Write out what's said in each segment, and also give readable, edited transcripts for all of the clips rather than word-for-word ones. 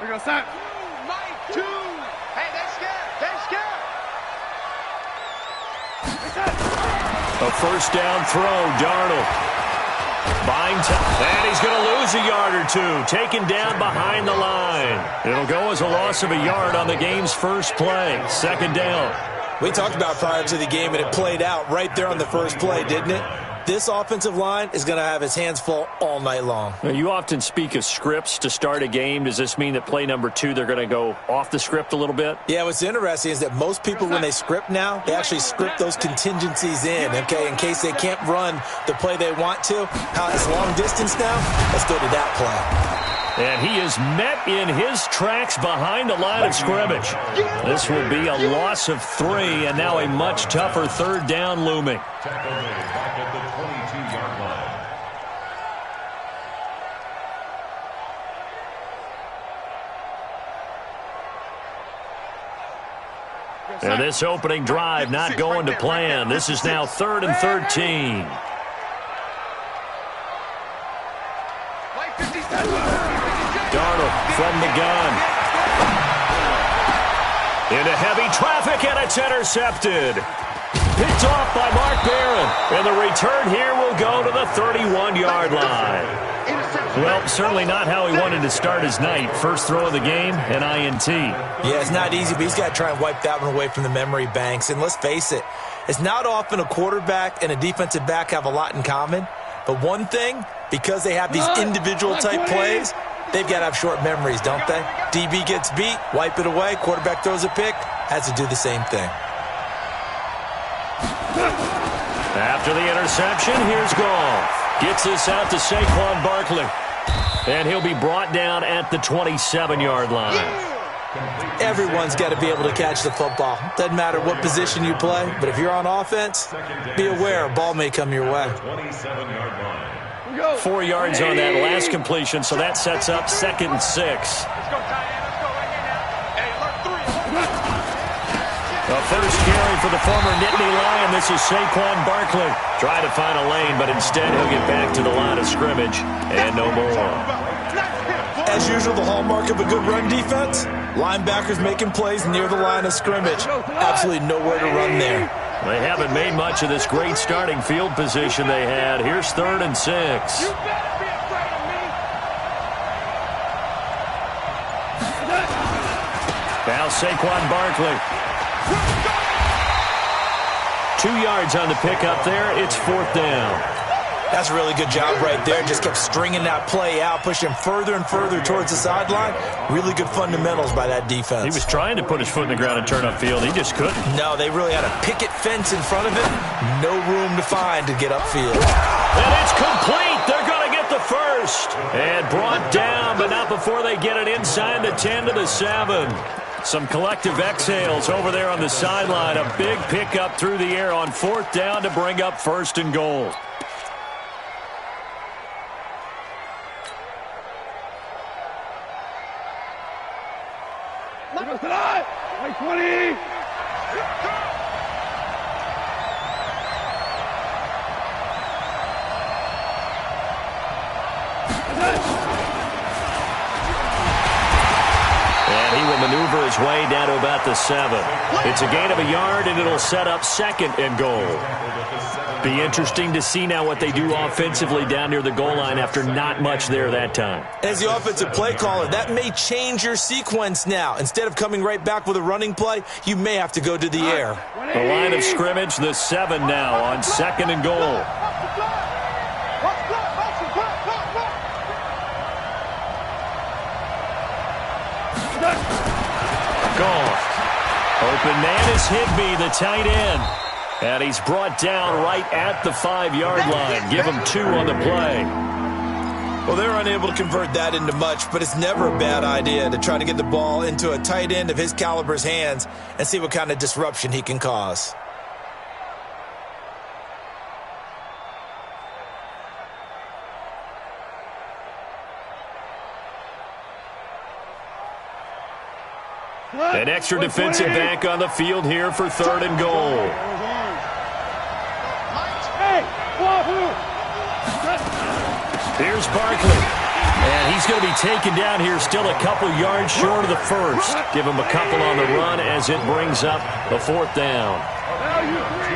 We go, start. Two. Hey, they're scared. They're scared. A first down throw, Darnold. Buying time, and he's going to lose a yard or two. Taken down behind the line. It'll go as a loss of a yard on the game's first play. Second down. We talked about prior to the game, and it played out right there on the first play, didn't it? This offensive line is going to have its hands full all night long. Now, you often speak of scripts to start a game. Does this mean that play number 2, they're going to go off the script a little bit? Yeah, what's interesting is that most people, when they script now, they actually script those contingencies in, okay, in case they can't run the play they want to. How it's long distance now, let's go to that play. And he is met in his tracks behind the line of scrimmage. This will be a loss of 3, and now a much tougher third down looming. Back at the 22-yard line. And this opening drive not going to plan. This is now 3rd and 13. Darnold from the gun. Into heavy traffic, and it's intercepted. Picked off by Mark Barron. And the return here will go to the 31-yard line. Well, certainly not how he wanted to start his night. First throw of the game, an INT. Yeah, it's not easy, but he's got to try and wipe that one away from the memory banks. And let's face it, it's not often a quarterback and a defensive back have a lot in common. But one thing, because they have these individual type plays, they've got to have short memories, don't they? DB gets beat, wipe it away, quarterback throws a pick, has to do the same thing. After the interception, here's Goff. Gets this out to Saquon Barkley. And he'll be brought down at the 27-yard line. Everyone's got to be able to catch the football. Doesn't matter what position you play, but if you're on offense, be aware a ball may come your way. 4 yards on that last completion, so that sets up 2nd and 6. The first carry for the former Nittany Lion. This is Saquon Barkley. Try to find a lane, but instead he'll get back to the line of scrimmage and no more. As usual, the hallmark of a good run defense, linebackers making plays near the line of scrimmage. Absolutely nowhere to run there. They haven't made much of this great starting field position they had. Here's 3rd and 6. Now Saquon Barkley. 2 yards on the pickup there. It's 4th down. That's a really good job right there. Just kept stringing that play out, pushing further and further towards the sideline. Really good fundamentals by that defense. He was trying to put his foot in the ground and turn upfield. He just couldn't. No, they really had a picket fence in front of him. No room to find to get upfield. And it's complete. They're going to get the first. And brought down, but not before they get it inside the 10 to the 7. Some collective exhales over there on the sideline. A big pickup through the air on 4th down to bring up 1st and goal. Like 20. And he will maneuver his way down to about the 7. It's a gain of a yard, and it'll set up 2nd and goal. Be interesting to see now what they do offensively down near the goal line after not much there that time. As the offensive play caller, that may change your sequence now. Instead of coming right back with a running play, you may have to go to the air. The line of scrimmage, the 7 now on 2nd and goal. Goff. Open man is Higbee, the tight end. And he's brought down right at the 5-yard line. Give him 2 on the play. Well, they're unable to convert that into much, but it's never a bad idea to try to get the ball into a tight end of his caliber's hands and see what kind of disruption he can cause. An extra defensive back on the field here for 3rd and goal. Here's Barkley. And he's going to be taken down here still a couple yards short of the first. Give him a couple on the run as it brings up the 4th down. Value three.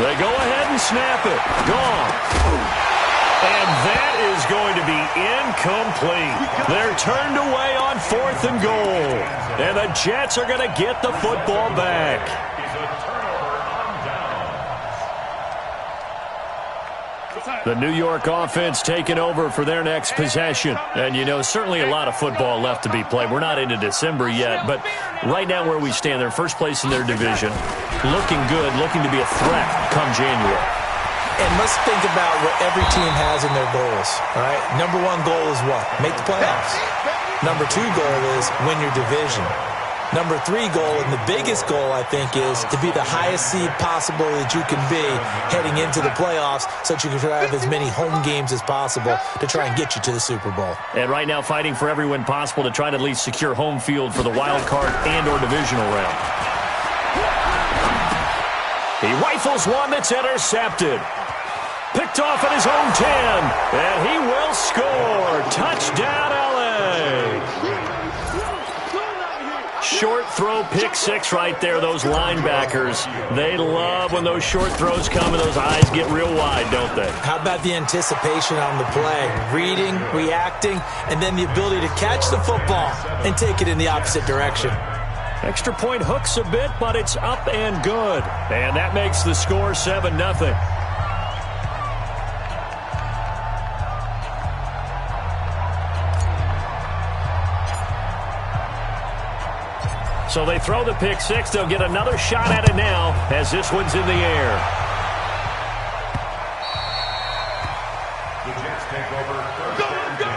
They go ahead and snap it. Gone. And that is going to be incomplete. They're turned away on 4th and goal. And the Jets are going to get the football back. The New York offense taking over for their next possession. And, you know, certainly a lot of football left to be played. We're not into December yet, but right now where we stand, they're first place in their division. Looking good, looking to be a threat come January. And let's think about what every team has in their goals, all right? Number 1 goal is what? Make the playoffs. Number 2 goal is win your division. Number 3 goal, and the biggest goal, I think, is to be the highest seed possible that you can be heading into the playoffs so that you can try to have as many home games as possible to try and get you to the Super Bowl. And right now fighting for every win possible to try to at least secure home field for the wild card and or divisional round. He rifles one that's intercepted. Picked off at his own 10. And he will score. Touchdown, L.A. Short throw, pick 6 right there. Those linebackers, they love when those short throws come and those eyes get real wide, don't they? How about the anticipation on the play? Reading, reacting, and then the ability to catch the football and take it in the opposite direction. Extra point hooks a bit, but it's up and good. And that makes the score 7-0. So they throw the pick 6. They'll get another shot at it now as this one's in the air. The Jets take over 1st and 10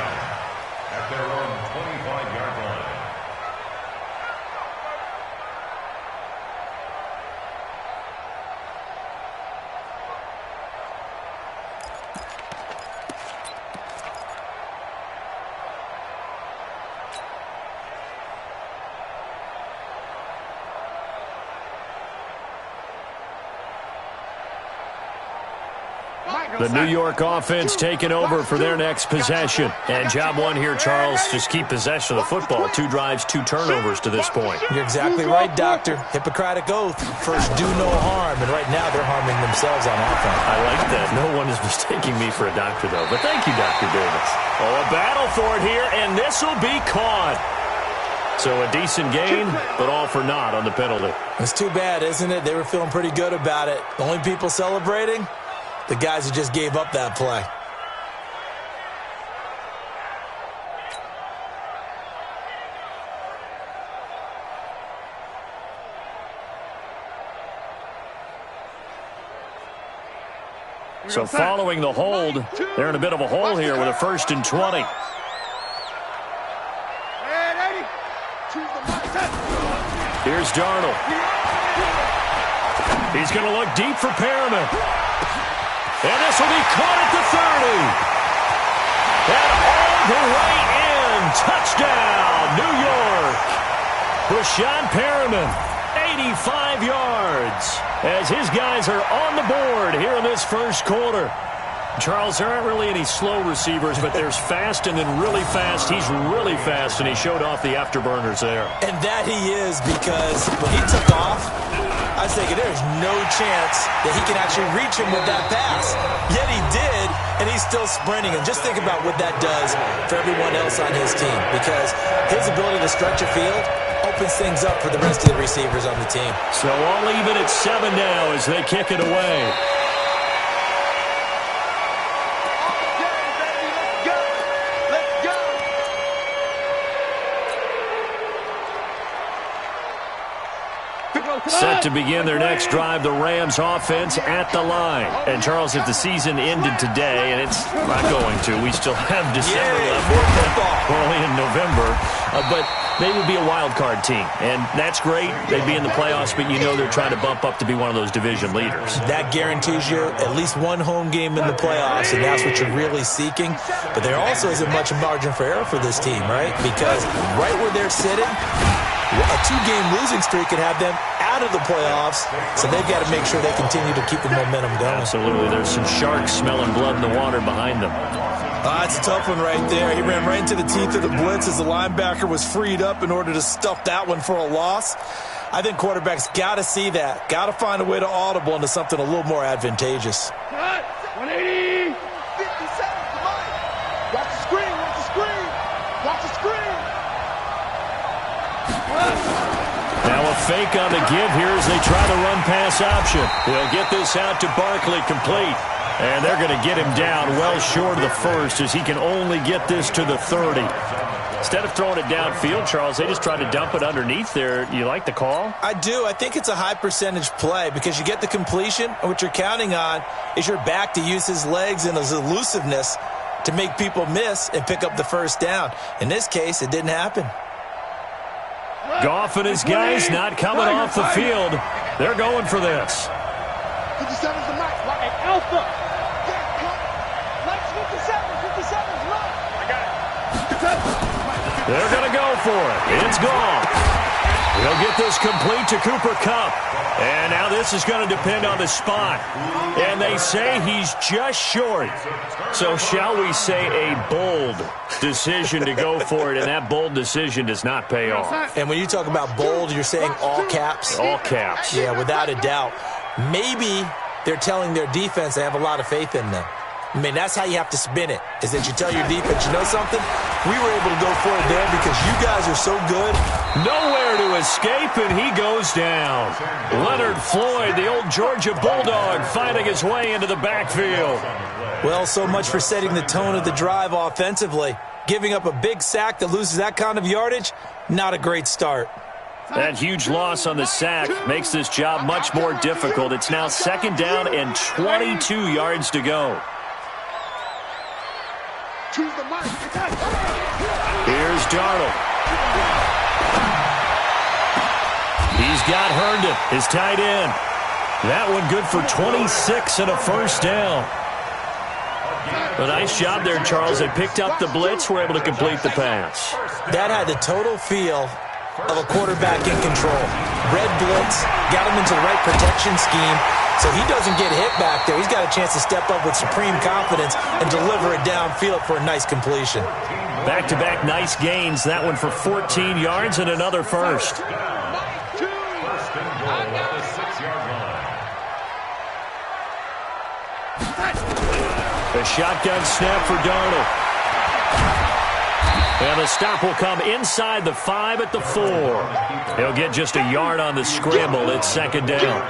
at their own 25-yard line. The New York offense taking over for their next possession. And job 1 here, Charles, just keep possession of the football. 2 drives, 2 turnovers to this point. You're exactly right, Doctor. Hippocratic oath. First, do no harm. And right now, they're harming themselves on offense. I like that. No one is mistaking me for a doctor, though. But thank you, Dr. Davis. Oh, a battle for it here, and this will be caught. So a decent gain, but all for naught on the penalty. It's too bad, isn't it? They were feeling pretty good about it. The only people celebrating? The guys who just gave up that play. So following the hold, they're in a bit of a hole here with a 1st and 20. Here's Darnold. He's going to look deep for Perriman. And this will be caught at the 30. And all the way in. Touchdown, New York. Rashawn Perriman, 85 yards. As his guys are on the board here in this first quarter. Charles, there aren't really any slow receivers, but there's fast and then really fast. He's really fast, and he showed off the afterburners there. And that he is, because when he took off, I was thinking there's no chance that he can actually reach him with that pass. Yet he did, and he's still sprinting. And just think about what that does for everyone else on his team, because his ability to stretch a field opens things up for the rest of the receivers on the team. So all even at 7 now as they kick it away. Set to begin their next drive, the Rams offense at the line. And, Charles, if the season ended today, and it's not going to, we still have December left. We're only in November. But they would be a wild card team. And that's great. They'd be in the playoffs, but you know they're trying to bump up to be one of those division leaders. That guarantees you at least one home game in the playoffs, and that's what you're really seeking. But there also isn't much margin for error for this team, right? Because right where they're sitting, a 2-game losing streak could have them out of the playoffs, so they've got to make sure they continue to keep the momentum going. Absolutely. There's some sharks smelling blood in the water behind them. That's a tough one right there. He ran right into the teeth of the blitz as the linebacker was freed up in order to stuff that one for a loss. I think quarterbacks got to see that. Got to find a way to audible into something a little more advantageous. 180. 57, come on. Watch the screen, watch the screen. Watch the screen. Now a fake on the give here as they try the run-pass option. They'll get this out to Barkley, complete. And they're going to get him down well short of the first as he can only get this to the 30. Instead of throwing it downfield, Charles, they just tried to dump it underneath there. You like the call? I do. I think it's a high-percentage play because you get the completion, and what you're counting on is your back to use his legs and his elusiveness to make people miss and pick up the first down. In this case, it didn't happen. Goff and his guys not coming off the field. They're going for this. 57's the mic. Right at Alpha. Yeah, come. Mike's 57. 57's right. I got it. They're going to go for it. It's gone. They'll get this complete to Cooper Kupp. And now this is going to depend on the spot. And they say he's just short. So shall we say a bold decision to go for it, and that bold decision does not pay off. And when you talk about bold, you're saying all caps? All caps. Yeah, without a doubt. Maybe they're telling their defense they have a lot of faith in them. I mean, that's how you have to spin it, is that you tell your defense, you know something? We were able to go for it there because you guys are so good. Nowhere to escape, and he goes down. Leonard Floyd, the old Georgia Bulldog, finding his way into the backfield. Well, so much for setting the tone of the drive offensively. Giving up a big sack that loses that kind of yardage, not a great start. That huge loss on the sack makes this job much more difficult. It's now 2nd down and 22 yards to go. Choose the mic. Here's Darnold. He's got Herndon, his tight end. That one good for 26 and a first down. A nice job there, Charles. They picked up the blitz, were able to complete the pass. That had the total feel of a quarterback in control. Red blitz, got him into the right protection scheme, so he doesn't get hit back there. He's got a chance to step up with supreme confidence and deliver it downfield for a nice completion. Back-to-back nice gains. That one for 14 yards and another first. First and goal at the 6-yard line. A shotgun snap for Darnold. And the stop will come inside the 5 at the 4. He'll get just a yard on the scramble. It's 2nd down.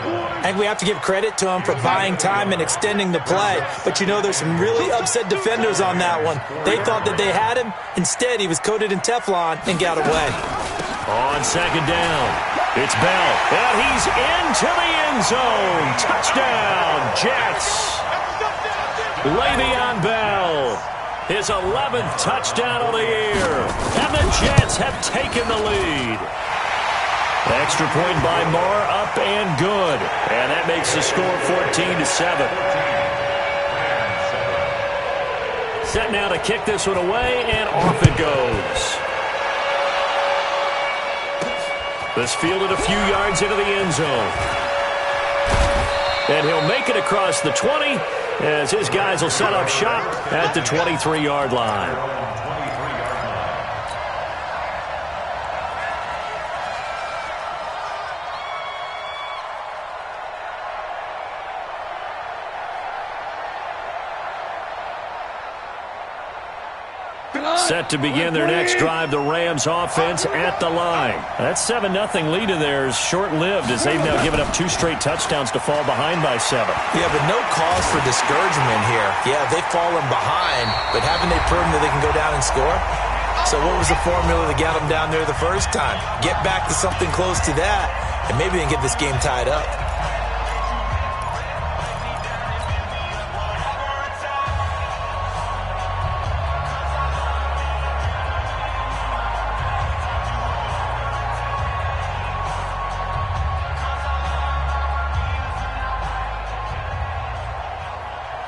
I think we have to give credit to him for buying time and extending the play. But, you know, there's some really upset defenders on that one. They thought that they had him. Instead, he was coated in Teflon and got away. On 2nd down, it's Bell. And he's into the end zone. Touchdown, Jets. Le'Veon Bell. His 11th touchdown of the year. And the Jets have taken the lead. Extra point by Marr, up and good. And that makes the score 14-7. Set now to kick this one away, and off it goes. This fielded a few yards into the end zone. And he'll make it across the 20 as his guys will set up shop at the 23-yard line. Set to begin their next drive, the Rams offense at the line. That 7-0 lead of theirs short-lived as they've now given up 2 straight touchdowns to fall behind by 7. Yeah, but no cause for discouragement here. Yeah, they've fallen behind, but haven't they proven that they can go down and score? So what was the formula that got them down there the first time? Get back to something close to that, and maybe they can get this game tied up.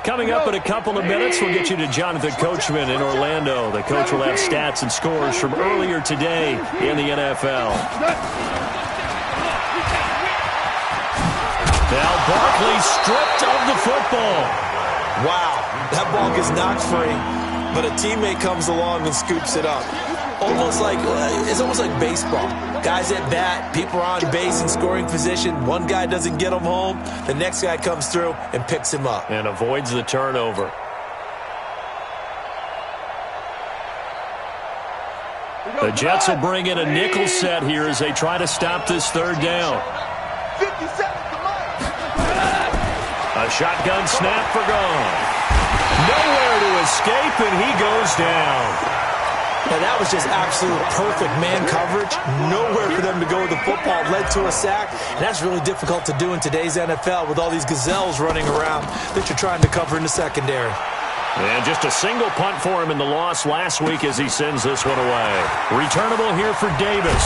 Coming up in a couple of minutes, we'll get you to Jonathan Coachman in Orlando. The coach will have stats and scores from earlier today in the NFL. Now Barkley stripped of the football. Wow, that ball gets knocked free, but a teammate comes along and scoops it up. It's almost like baseball. Guys at bat, people are on base in scoring position. One guy doesn't get him home. The next guy comes through and picks him up. And avoids the turnover. The Jets will bring in a nickel set here as they try to stop this third down. 50 seconds to mine. A shotgun snap for gone. Nowhere to escape, and he goes down. Now, that was just absolute perfect man coverage. Nowhere for them to go with the football. Led to a sack, and that's really difficult to do in today's NFL with all these gazelles running around that you're trying to cover in the secondary. And just a single punt for him in the loss last week as he sends this one away. Returnable here for Davis.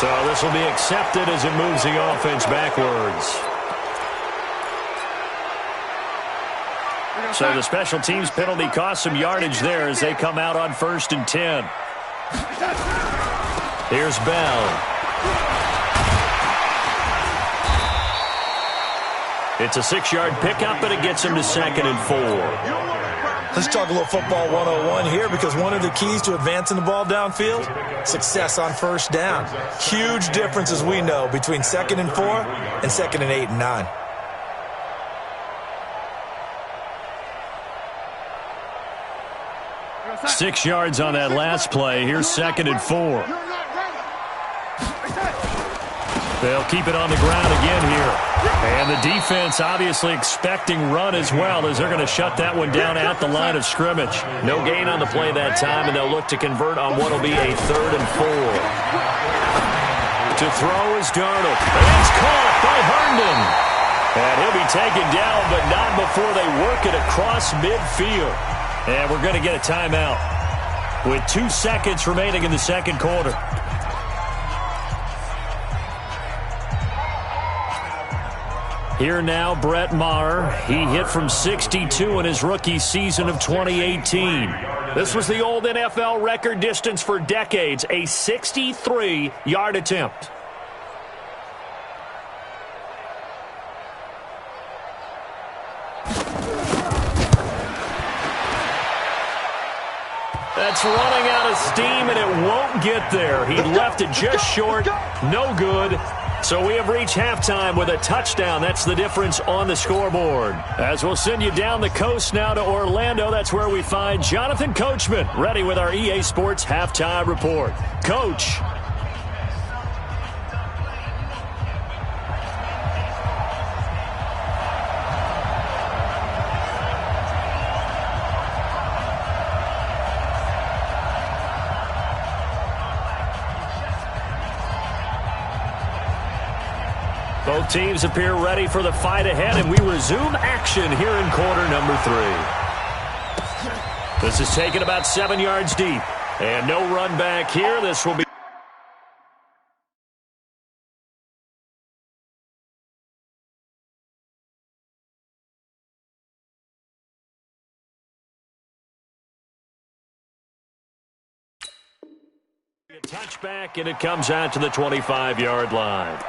So this will be accepted as it moves the offense backwards. So the special teams penalty cost some yardage there as they come out on 1st and 10. Here's Bell. It's a 6-yard pickup, but it gets him to 2nd and 4. Let's talk a little football 101 here, because one of the keys to advancing the ball downfield, success on 1st down. Huge difference, as we know, between 2nd and 4 and 2nd and 8 and 9. Six yards on that last play. Here's 2nd and 4. They'll keep it on the ground again here. And the defense obviously expecting run as well, as they're going to shut that one down at the line of scrimmage. No gain on the play that time, and they'll look to convert on what will be a 3rd and 4. To throw is Darnold. And it's caught by Herndon. And he'll be taken down, but not before they work it across midfield. And we're going to get a timeout with 2 seconds remaining in the second quarter. Here now, Brett Maher. He hit from 62 in his rookie season of 2018. This was the old NFL record distance for decades, a 63-yard attempt. That's running out of steam, and it won't get there. He left it just short. No good. So we have reached halftime with a touchdown. That's the difference on the scoreboard. As we'll send you down the coast now to Orlando, that's where we find Jonathan Coachman, ready with our EA Sports Halftime Report. Coach. Both teams appear ready for the fight ahead, and we resume action here in quarter number 3. This is taken about 7 yards deep. And no run back here. This will be... a touchback, and it comes out to the 25-yard line.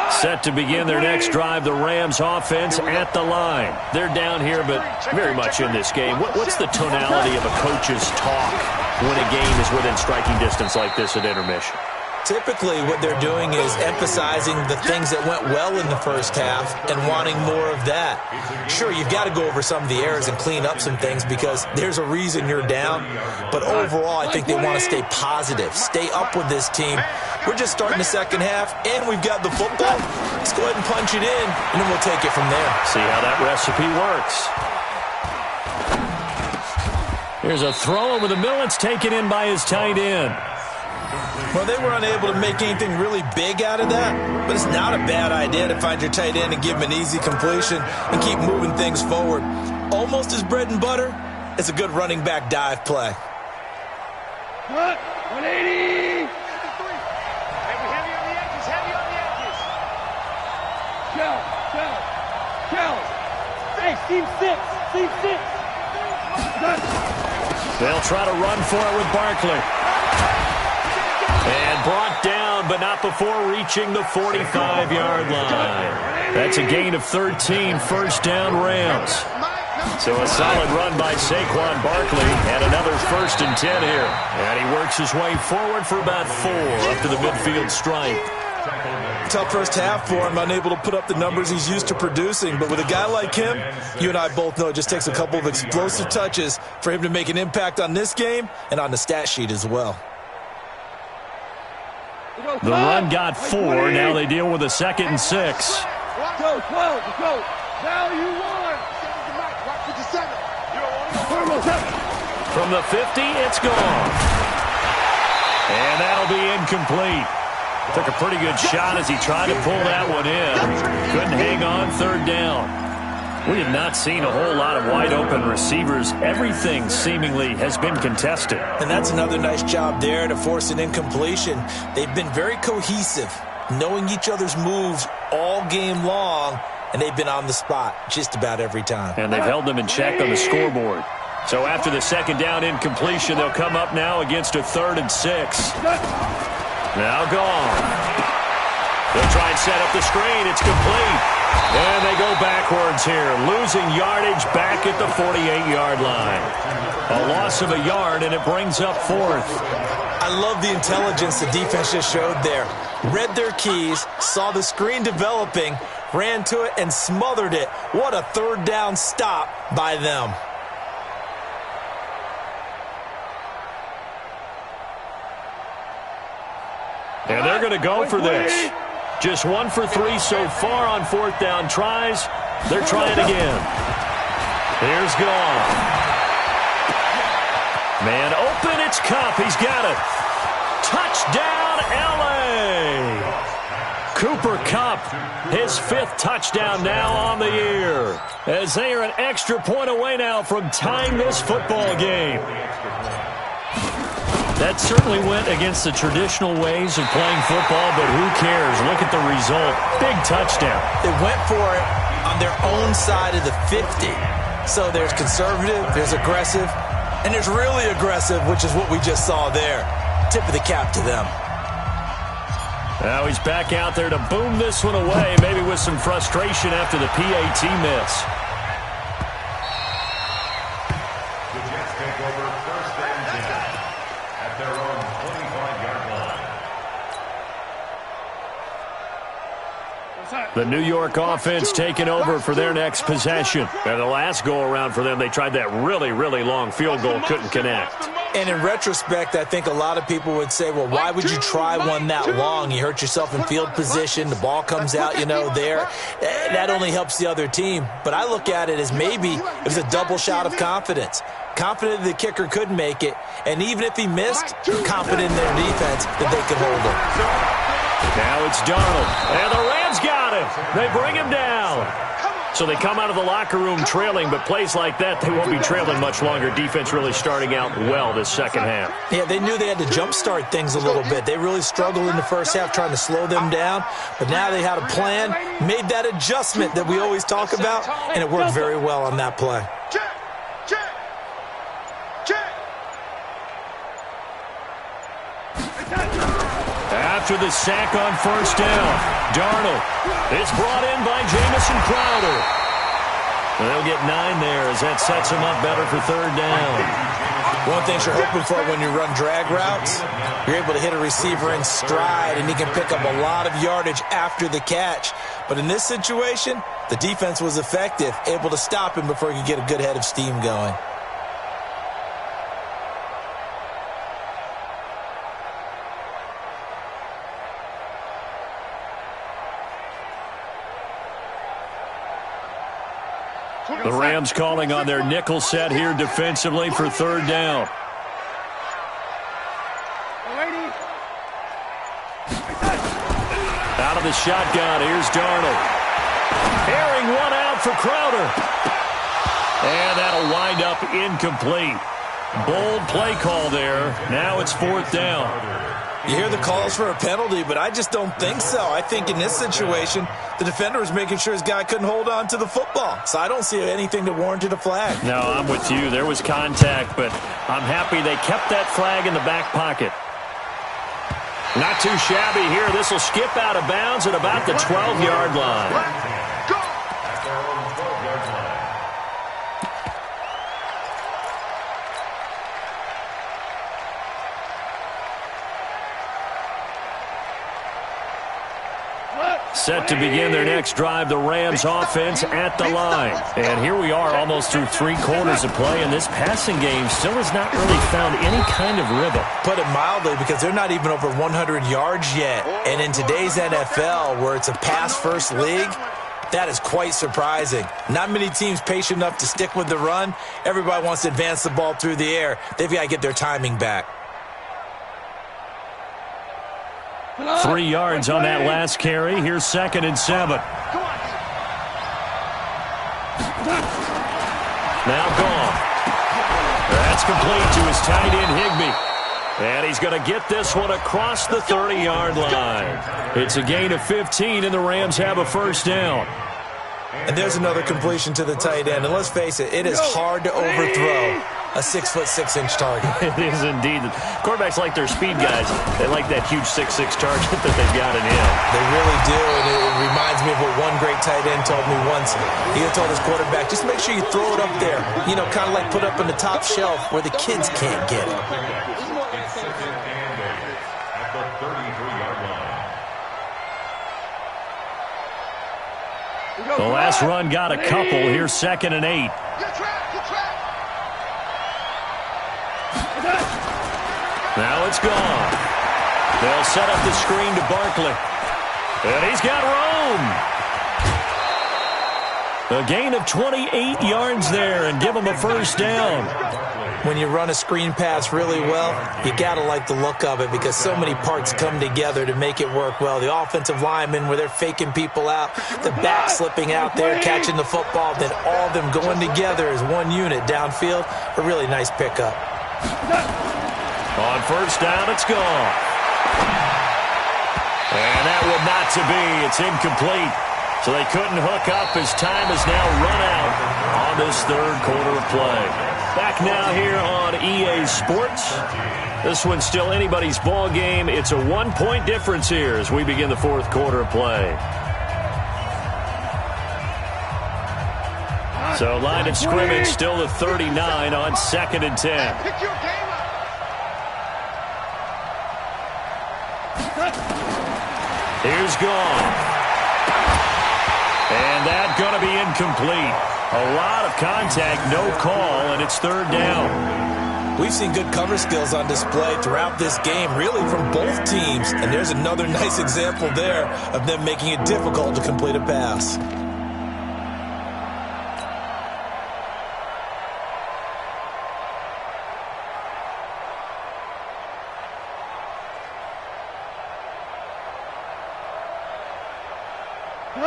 Set to begin their next drive, the Rams offense at the line. They're down here, but very much in this game. What's the tonality of a coach's talk when a game is within striking distance like this at intermission? Typically, what they're doing is emphasizing the things that went well in the first half and wanting more of that. Sure, you've got to go over some of the errors and clean up some things because there's a reason you're down. But overall, I think they want to stay positive, stay up with this team. We're just starting the second half, and we've got the football. Let's go ahead and punch it in, and then we'll take it from there. See how that recipe works. Here's a throw over the middle. It's taken in by his tight end. Well, they were unable to make anything really big out of that, but it's not a bad idea to find your tight end and give him an easy completion and keep moving things forward. Almost as bread and butter as a good running back dive play. 180! Heavy on the edges, heavy on the edges. Go, go. Hey, Steve 6. Steve 6. They'll try to run for it with Barkley. And brought down, but not before reaching the 45-yard line. That's a gain of 13, first down Rams. So a solid run by Saquon Barkley and another 1st and 10 here. And he works his way forward for about 4 up to the midfield stripe. Tough first half for him, unable to put up the numbers he's used to producing. But with a guy like him, you and I both know it just takes a couple of explosive touches for him to make an impact on this game and on the stat sheet as well. The run got 4. Now they deal with a 2nd and 6. Go, 12, go. Now you won. From the 50, it's gone. And that'll be incomplete. Took a pretty good shot as he tried to pull that one in. Couldn't hang on, 3rd down. We have not seen a whole lot of wide-open receivers. Everything seemingly has been contested. And that's another nice job there to force an incompletion. They've been very cohesive, knowing each other's moves all game long, and they've been on the spot just about every time. And they've held them in check on the scoreboard. So after the 2nd down incompletion, they'll come up now against a 3rd and 6. Now gone. They'll try and set up the screen. It's complete. And they go backwards here, losing yardage back at the 48-yard line. A loss of a yard, and it brings up 4th. I love the intelligence the defense just showed there. Read their keys, saw the screen developing, ran to it, and smothered it. What a 3rd down stop by them. And they're going to go for this. Just 1 for 3 so far on 4th down tries. They're trying again. Here's gone. Man open, it's Kupp. He's got it. Touchdown, L.A. Cooper Kupp, his 5th touchdown now on the year. As they are an extra point away now from tying this football game. That certainly went against the traditional ways of playing football, but who cares? Look at the result. Big touchdown. They went for it on their own side of the 50. So there's conservative, there's aggressive, and there's really aggressive, which is what we just saw there. Tip of the cap to them. Now he's back out there to boom this one away, maybe with some frustration after the PAT miss. The Jets take over 1st and 10 at their own 25-yard line. The New York offense taking over for their next possession. And the last go-around for them, they tried that really, really long field goal, couldn't connect. And in retrospect, I think a lot of people would say, well, why would you try one that long? You hurt yourself in field position. The ball comes out, there. That only helps the other team. But I look at it as maybe it was a double shot of confidence. Confident the kicker could make it. And even if he missed, confident in their defense that they could hold him. Now it's Darnold. And the Rams got him. They bring him down. So they come out of the locker room trailing, but plays like that, they won't be trailing much longer. Defense really starting out well this 2nd half. Yeah, they knew they had to jumpstart things a little bit. They really struggled in the first half trying to slow them down, but now they had a plan, made that adjustment that we always talk about, and it worked very well on that play. After the sack on 1st down, Darnold is brought in by Jamison Crowder. They'll get 9 there as that sets him up better for 3rd down. One thing you're hoping for when you run drag routes, you're able to hit a receiver in stride, and he can pick up a lot of yardage after the catch. But in this situation, the defense was effective, able to stop him before he could get a good head of steam going. The Rams calling on their nickel set here defensively for 3rd down. Out of the shotgun, here's Darnold. Airing one out for Crowder. And that'll wind up incomplete. Bold play call there. Now it's 4th down. You hear the calls for a penalty, but I just don't think so. I think in this situation, the defender was making sure his guy couldn't hold on to the football. So I don't see anything that warranted a flag. No, I'm with you. There was contact, but I'm happy they kept that flag in the back pocket. Not too shabby here. This will skip out of bounds at about the 12-yard line. Set to begin their next drive, the Rams offense at the line. And here we are almost through 3 quarters of play, and this passing game still has not really found any kind of rhythm. Put it mildly, because they're not even over 100 yards yet. And in today's NFL, where it's a pass-first league, that is quite surprising. Not many teams patient enough to stick with the run. Everybody wants to advance the ball through the air. They've got to get their timing back. 3 yards on that last carry. Here's 2nd and 7. Now gone. That's complete to his tight end, Higbee. And he's going to get this one across the 30-yard line. It's a gain of 15, and the Rams have a first down. And there's another completion to the tight end. And let's face it, it is hard to overthrow a 6'6" target. It is indeed. Quarterbacks like their speed guys. They like that huge 6'6" target that they've got in him. They really do, and it reminds me of what one great tight end told me once. He told his quarterback, just make sure you throw it up there. You know, kind of like put up on the top shelf where the kids can't get it. At the 33-yard line. The last run got a couple. Here's 2nd and 8. Now it's gone. They'll set up the screen to Barkley. And he's got room. A gain of 28 yards there and give him a first down. When you run a screen pass really well, you got to like the look of it because so many parts come together to make it work well. The offensive linemen, where they're faking people out, the back slipping out there, catching the football, then all of them going together as one unit downfield. A really nice pickup. On first down, it's gone. And that would not to be. It's incomplete. So they couldn't hook up as time has now run out on this 3rd quarter of play. Back now here on EA Sports. This one's still anybody's ball game. It's a 1-point difference here as we begin the 4th quarter of play. So line of scrimmage still the 39 on 2nd and 10. Here's gone. And that's going to be incomplete. A lot of contact, no call, and it's 3rd down. We've seen good cover skills on display throughout this game, really from both teams. And there's another nice example there of them making it difficult to complete a pass.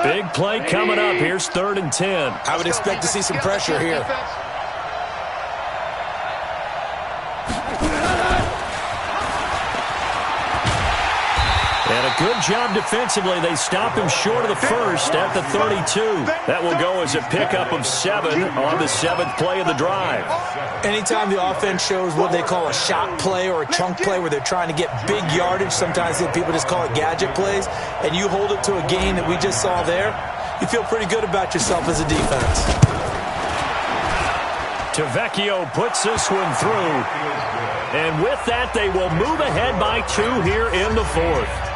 Big play coming up. Here's 3rd and 10. I would expect to see some pressure here. And a good job defensively. They stop him short of the first at the 32. That will go as a pickup of 7 on the 7th play of the drive. Anytime the offense shows what they call a shot play or a chunk play where they're trying to get big yardage, sometimes people just call it gadget plays, and you hold it to a gain that we just saw there, you feel pretty good about yourself as a defense. Tavecchio puts this one through. And with that, they will move ahead by 2 here in the 4th.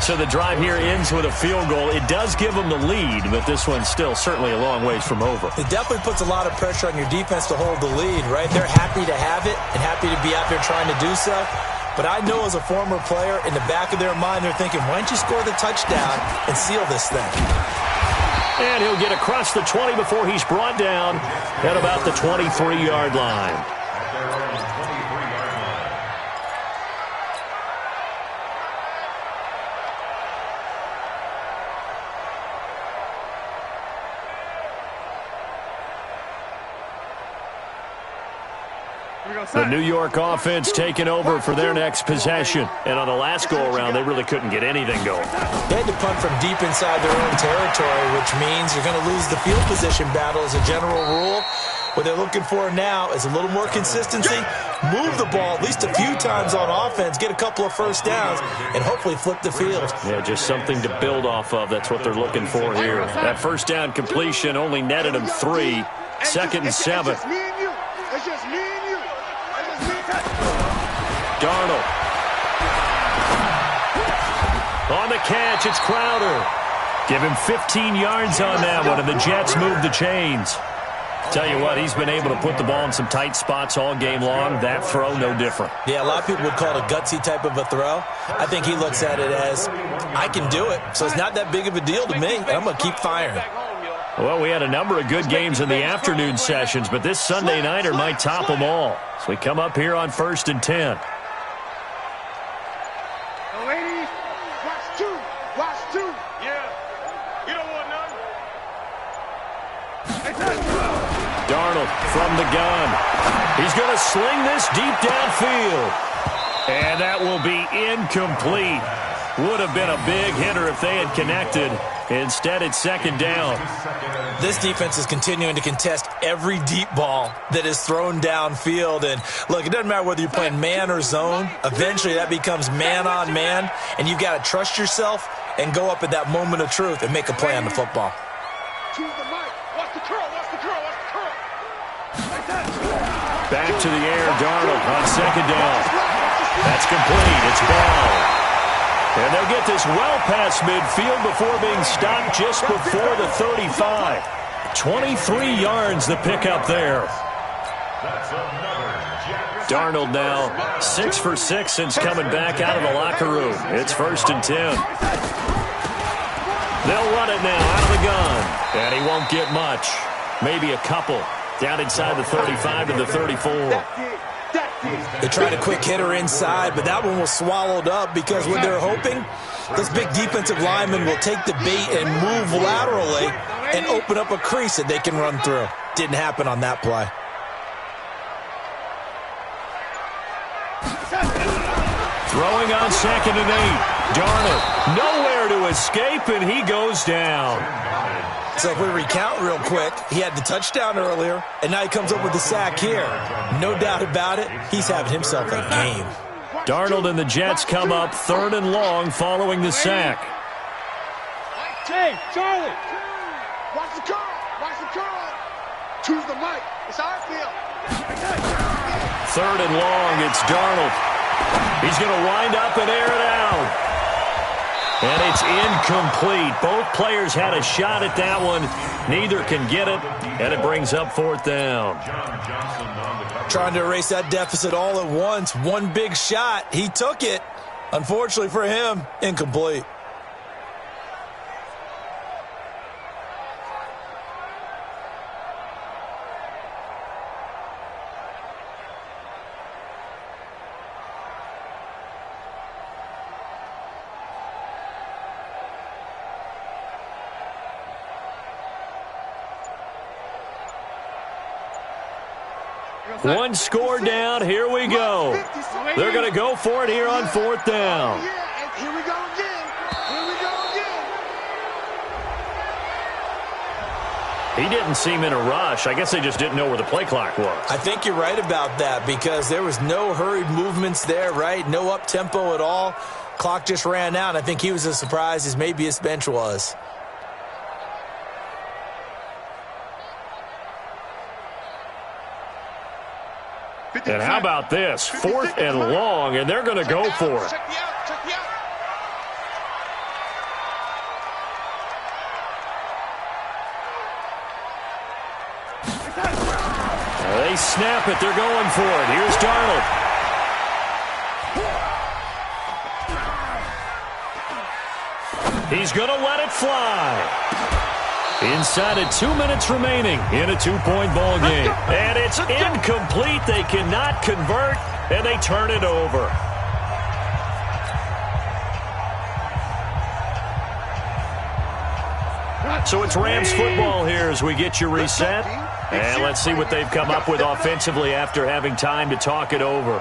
So the drive here ends with a field goal. It does give them the lead, but this one's still certainly a long ways from over. It definitely puts a lot of pressure on your defense to hold the lead, right? They're happy to have it and happy to be out there trying to do so. But I know as a former player, in the back of their mind, they're thinking, why don't you score the touchdown and seal this thing? And he'll get across the 20 before he's brought down at about the 23-yard line. The New York offense taking over for their next possession. And on the last go-around, they really couldn't get anything going. They had to punt from deep inside their own territory, which means you're going to lose the field position battle as a general rule. What they're looking for now is a little more consistency, move the ball at least a few times on offense, get a couple of first downs, and hopefully flip the field. Yeah, just something to build off of. That's what they're looking for here. That first down completion only netted them 3. 2nd and 7. It's just me and you. It's just me and you. It's just me and you. Darnold. On the catch, it's Crowder. Give him 15 yards on that one, and the Jets move the chains. Tell you what, he's been able to put the ball in some tight spots all game long. That throw, no different. Yeah, a lot of people would call it a gutsy type of a throw. I think he looks at it as, I can do it, so it's not that big of a deal to me, and I'm going to keep firing. Well, we had a number of good games in the afternoon sessions, but this Sunday nighter might top them all. So we come up here on 1st and 10. Ladies, watch 2. Watch 2. Yeah. You don't want none. Darnold from the gun. He's going to sling this deep downfield. And that will be incomplete. Would have been a big hitter if they had connected. Instead, it's 2nd down. This defense is continuing to contest every deep ball that is thrown downfield. And, look, it doesn't matter whether you're playing man or zone. Eventually, that becomes man-on-man, and you've got to trust yourself and go up at that moment of truth and make a play on the football. Choose the mic. Watch the curl. Watch the curl. Watch the curl. Back to the air, Darnold on 2nd down. That's complete. It's ball. And they'll get this well past midfield before being stopped just before the 35. 23 yards the pickup there. Darnold now 6 for 6 since coming back out of the locker room. It's 1st and 10. They'll run it now out of the gun. And he won't get much. Maybe a couple. Down inside the 35 to the 34. They tried a quick hitter inside, but that one was swallowed up because what they're hoping, this big defensive lineman will take the bait and move laterally and open up a crease that they can run through. Didn't happen on that play. Throwing on 2nd and 8. Darnold nowhere to escape, and he goes down. So if we recount real quick, he had the touchdown earlier, and now he comes up with the sack here. No doubt about it, he's having himself a game. Darnold and the Jets come up 3rd and long following the sack. Hey, Charlie. Watch the curl. Watch the curl. Choose the mic. It's our field. 3rd and long, it's Darnold. He's going to wind up and air it out. And it's incomplete. Both players had a shot at that one. Neither can get it, and it brings up 4th down. Trying to erase that deficit all at once. One big shot. He took it. Unfortunately for him, incomplete. One score down. Here we go. They're going to go for it here on 4th down. Yeah, here we go again. Here we go again. He didn't seem in a rush. I guess they just didn't know where the play clock was. I think you're right about that because there was no hurried movements there, right? No up-tempo at all. Clock just ran out. I think he was as surprised as maybe his bench was. And how about this? 4th and long, and they're going to go for it. Check the out. Check the out. They snap it. They're going for it. Here's Darnold. He's going to let it fly. Inside of 2 minutes remaining in a 2-point ball game. And it's incomplete. They cannot convert, and they turn it over. So it's Rams football here as we get you reset. And let's see what they've come up with offensively after having time to talk it over.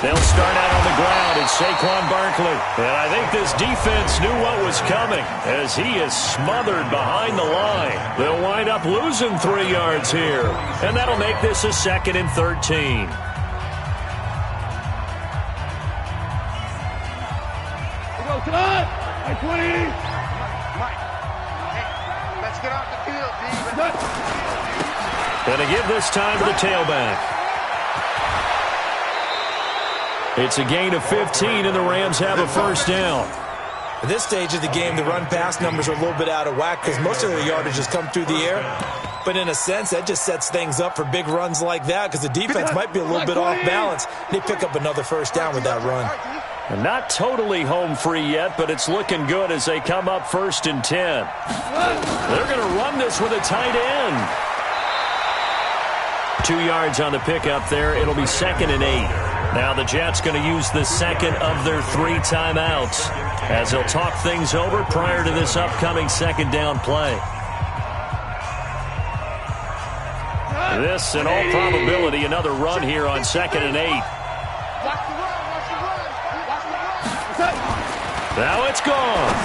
They'll start out on the ground. It's Saquon Barkley. And I think this defense knew what was coming as he is smothered behind the line. They'll wind up losing 3 yards here. And that'll make this a 2nd and 13. Tonight, 20. Mike, hey, let's get off the field, D. And to give this time to the tailback. It's a gain of 15, and the Rams have a first down. At this stage of the game, the run-pass numbers are a little bit out of whack because most of their yardage has come through the air. But in a sense, that just sets things up for big runs like that because the defense might be a little bit off balance. They pick up another first down with that run. And not totally home free yet, but it's looking good as they come up 1st and 10. They're going to run this with a tight end. 2 yards on the pickup there. It'll be 2nd and 8. Now the Jets going to use the 2nd of their 3 timeouts as they'll talk things over prior to this upcoming 2nd down play. This, in all probability, another run here on 2nd and 8. Now it's gone.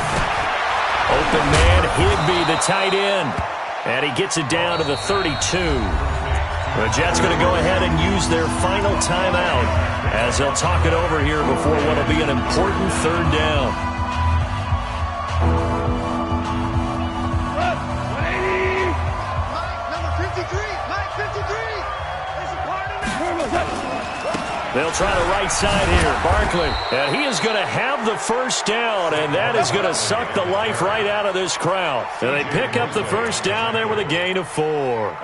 Open man, Higbee, the tight end. And he gets it down to the 32. The Jets going to go ahead and use their final timeout as they'll talk it over here before what will be an important 3rd down. Number 53. Mike 53. There's a part in there. They'll try the right side here. Barkley. And he is going to have the first down, and that is going to suck the life right out of this crowd. And they pick up the first down there with a gain of 4.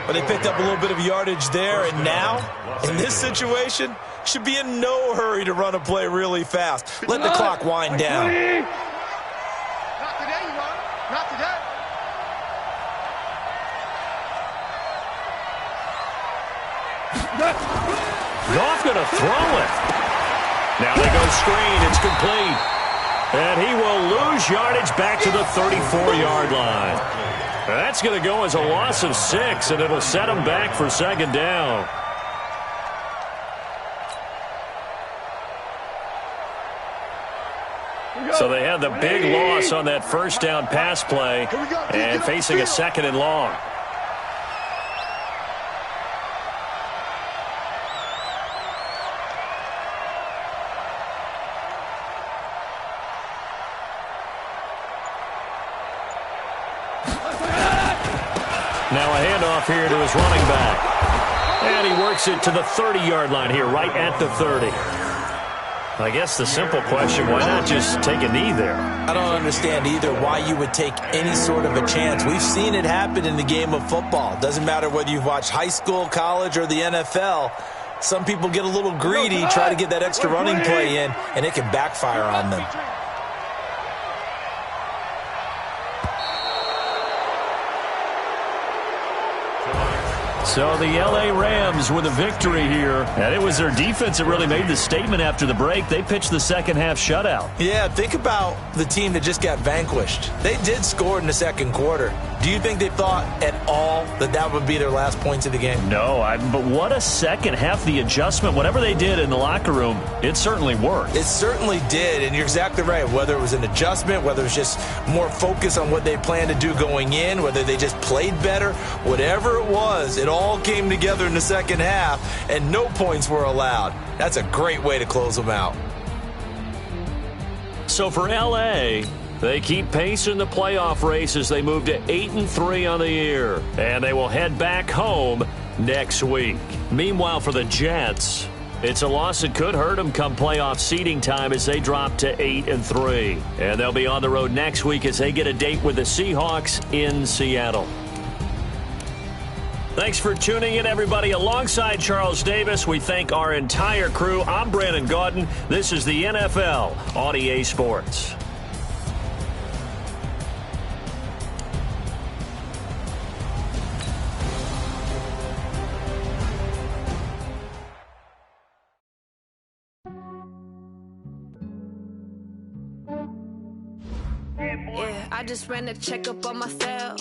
But they picked up a little bit of yardage there, and now, in this situation, should be in no hurry to run a play really fast. Let the clock wind down. Not today, you are. Not today. Goff going to throw it. Now they go screen. It's complete. And he will lose yardage back to the 34-yard line. That's going to go as a loss of 6, and it'll set him back for 2nd down. So they had the big loss on that first down pass play and facing a 2nd and long. Now a handoff here to his running back. And he works it to the 30-yard line here, right at the 30. I guess the simple question, why not just take a knee there? I don't understand either why you would take any sort of a chance. We've seen it happen in the game of football. Doesn't matter whether you've watched high school, college, or the NFL. Some people get a little greedy, try to get that extra running play in, and it can backfire on them. So the L.A. Rams with a victory here. And it was their defense that really made the statement after the break. They pitched the second half shutout. Yeah, think about the team that just got vanquished. They did score in the second quarter. Do you think they thought at all that that would be their last points of the game? No, but what a second half. The adjustment, whatever they did in the locker room, it certainly worked. It certainly did, and you're exactly right. Whether it was an adjustment, whether it was just more focus on what they planned to do going in, whether they just played better, whatever it was, it all came together in the second half, and no points were allowed. That's a great way to close them out. So for L.A., they keep pace in the playoff race as they move to 8-3 on the year. And they will head back home next week. Meanwhile, for the Jets, it's a loss that could hurt them come playoff seeding time as they drop to 8-3. And they'll be on the road next week as they get a date with the Seahawks in Seattle. Thanks for tuning in, everybody. Alongside Charles Davis, we thank our entire crew. I'm Brandon Gaudin. This is the NFL on EA Sports. Yeah, boy. I just ran a checkup on myself.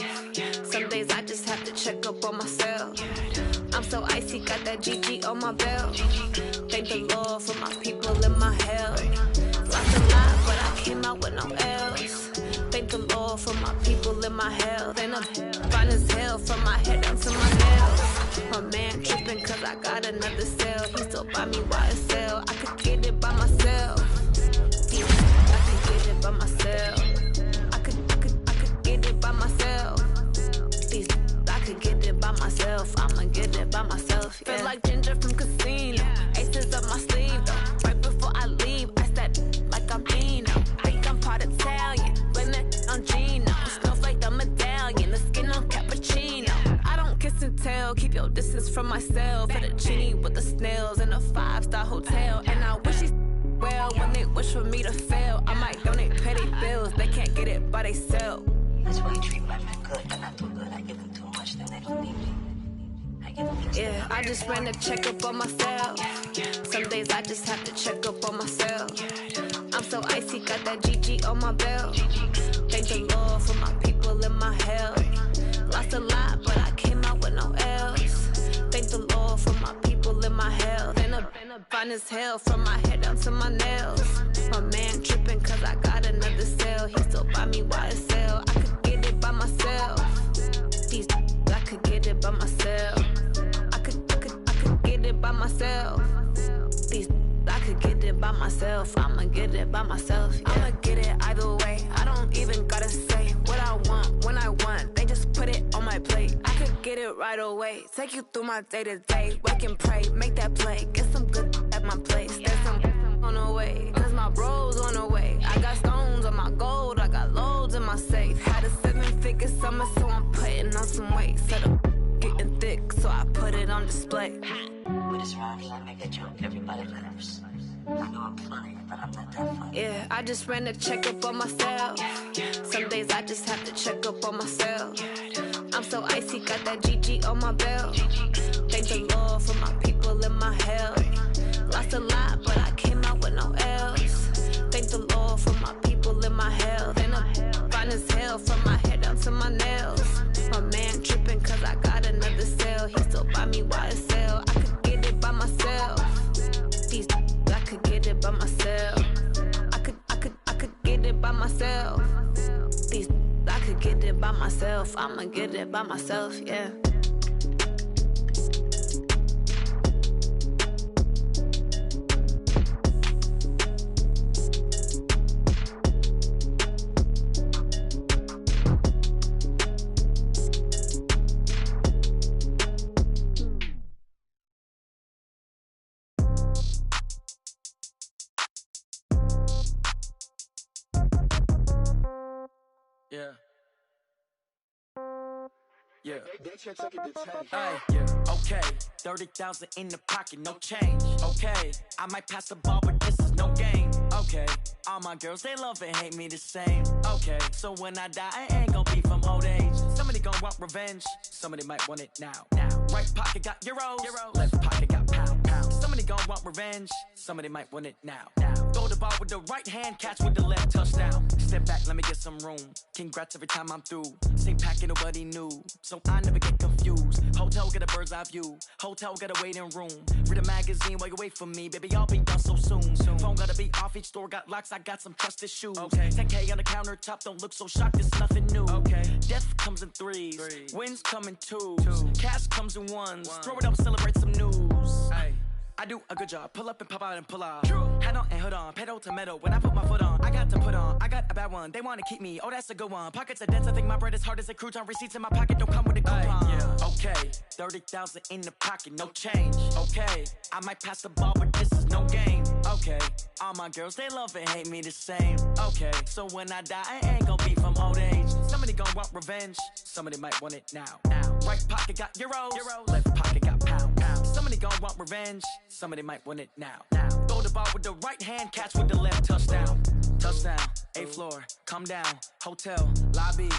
Some days I just have to check up on myself. I'm so icy, got that GG on my belt. Thank the Lord for my people in my health. Lost a lot, but I came out with no L's. Thank the Lord for my people in my health. And I'm fine as hell from my head down to my nails. My man tripping cause I got another cell. He still buy me YSL. I could get it by myself. I could get it by myself. I could get it by myself. I could get it by myself. I'ma get it by myself. Yeah. Feel like Ginger from Casino. Aces up my sleeve though. Right before I leave, I step like I'm Dino. Think I'm part Italian, blame that on Gino. Smells like the medallion, the skin on cappuccino. I don't kiss and tell, keep your distance from myself. Fettuccine with the snails in a 5-star hotel. And I wish he's well when they wish for me to fail. I might donate petty bills, they can't get it by themselves. That's why you treat women good, but not too good. I give them too much, then they don't need me. Yeah, I just ran a checkup on myself. Some days I just have to check up on myself. I'm so icy, got that GG on my belt. Thank the Lord for my people in my health. Lost a lot, but I came out with no L's. Thank the Lord for my people in my health. And I'm fine as hell from my head down to my nails. My man tripping cause I got another cell. He still buy me YSL. I could get it by myself. I could get it by myself. I could get it by myself. I could get it by myself. I'ma get it by myself. Yeah. I'ma get it either way. I don't even gotta say what I want when I want. They just put it on my plate. I could get it right away. Take you through my day to day. Wake and pray, make that play. Get some good at my place. There's some on the way. Cause my bros on the way. I got stones on my gold. I got loads in my safe. Had a 7-figure summer, so I'm putting on some weight. Set up getting thick, so I put it on display. With this round here, I make a joke. Everybody laughs. I know I'm funny, but I'm not that funny. Yeah, I just ran a checkup on myself. Some days I just have to check up on myself. I'm so icy, got that GG on my belt. Thank the Lord for my people in my health. Lost a lot, but I came out with no L's. Thank the Lord for my people in my health. And I'm fine as hell from my head down to my nails. My man tripping cause I got another cell. He still buy me YSL. I could get it by myself. I could get it by myself. I could get it by myself. I could get it by myself. I'ma get it by myself, yeah. Yeah. Hey, yeah. Okay, 30,000 in the pocket, no change. Okay, I might pass the ball, but this is no game. Okay, all my girls, they love and hate me the same. Okay, so when I die, I ain't gon' be from old age. Somebody gon' want revenge, somebody might want it now. Right pocket got euros, left pocket got pound. Somebody gon' want revenge, somebody might want it now. Throw the ball with the right hand, catch with the left, touchdown. Step back, let me get some room. Congrats every time I'm through. Same packet, nobody knew, so I never get confused. Hotel get a bird's eye view. Hotel got a waiting room. Read a magazine while you wait for me, baby. I'll be done so soon. Phone gotta be off. Each store got locks. I got some trusted shoes. 10K on the countertop. Don't look so shocked. It's nothing new. Death comes in threes. Wins come in twos. Cash comes in ones. Throw it up, celebrate some news. I do a good job. Pull up and pop out and pull out. Head on and hood on. Pedal to metal. When I put my foot on, I got to put on. I got a bad one. They want to keep me. Oh, that's a good one. Pockets are dense. I think my bread is hard as a crouton. Receipts in my pocket don't come with a coupon. Okay, 30,000 in the pocket, no change. Okay, I might pass the ball, but this is no game. Okay, all my girls, they love and hate me the same. Okay, so when I die, I ain't gon' be from old age. Somebody gon' want revenge. Somebody might want it now. Right pocket got euros. Left pocket got pound. Somebody gon' want revenge. Somebody might want it now. Throw the ball with the right hand, catch with the left, touchdown. Touchdown, 8th floor, come down. Hotel, lobby.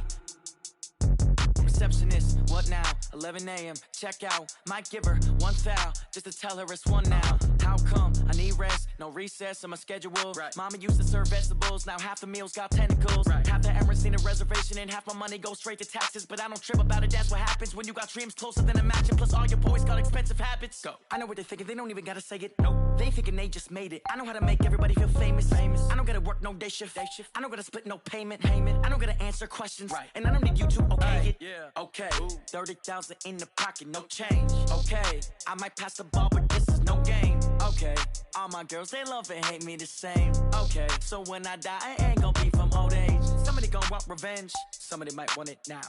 Receptionist, what now? 11 a.m., check out. Might give her one foul, just to tell her it's one now. How come? I need rest, no recess in my schedule. Right. Mama used to serve vegetables, now half the meals got tentacles. Right. Half the errands need a reservation and half my money goes straight to taxes. But I don't trip about it, that's what happens when you got dreams closer than a match. And plus all your boys got expensive habits. Go. I know what they're thinking, they don't even gotta say it. No, they thinking they just made it. I know how to make everybody feel famous. I don't gotta work no day shift. I don't gotta split no payment. I don't gotta answer questions. Right. And I don't need you to okay it. Yeah. Okay. 30,000 in the pocket, no change. Okay. I might pass the ball, but this is no game. Okay. All my girls, they love and hate me the same. Okay. So when I die, I ain't gonna be from old age. Somebody gon' want revenge. Somebody might want it now.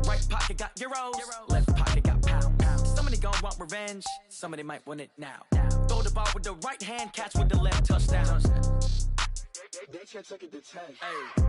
Right pocket got euros. Left pocket got pound. Somebody gon' want revenge. Somebody might want it now. Throw the ball with the right hand, catch with the left, touchdown. They can't take it to 10. Hey.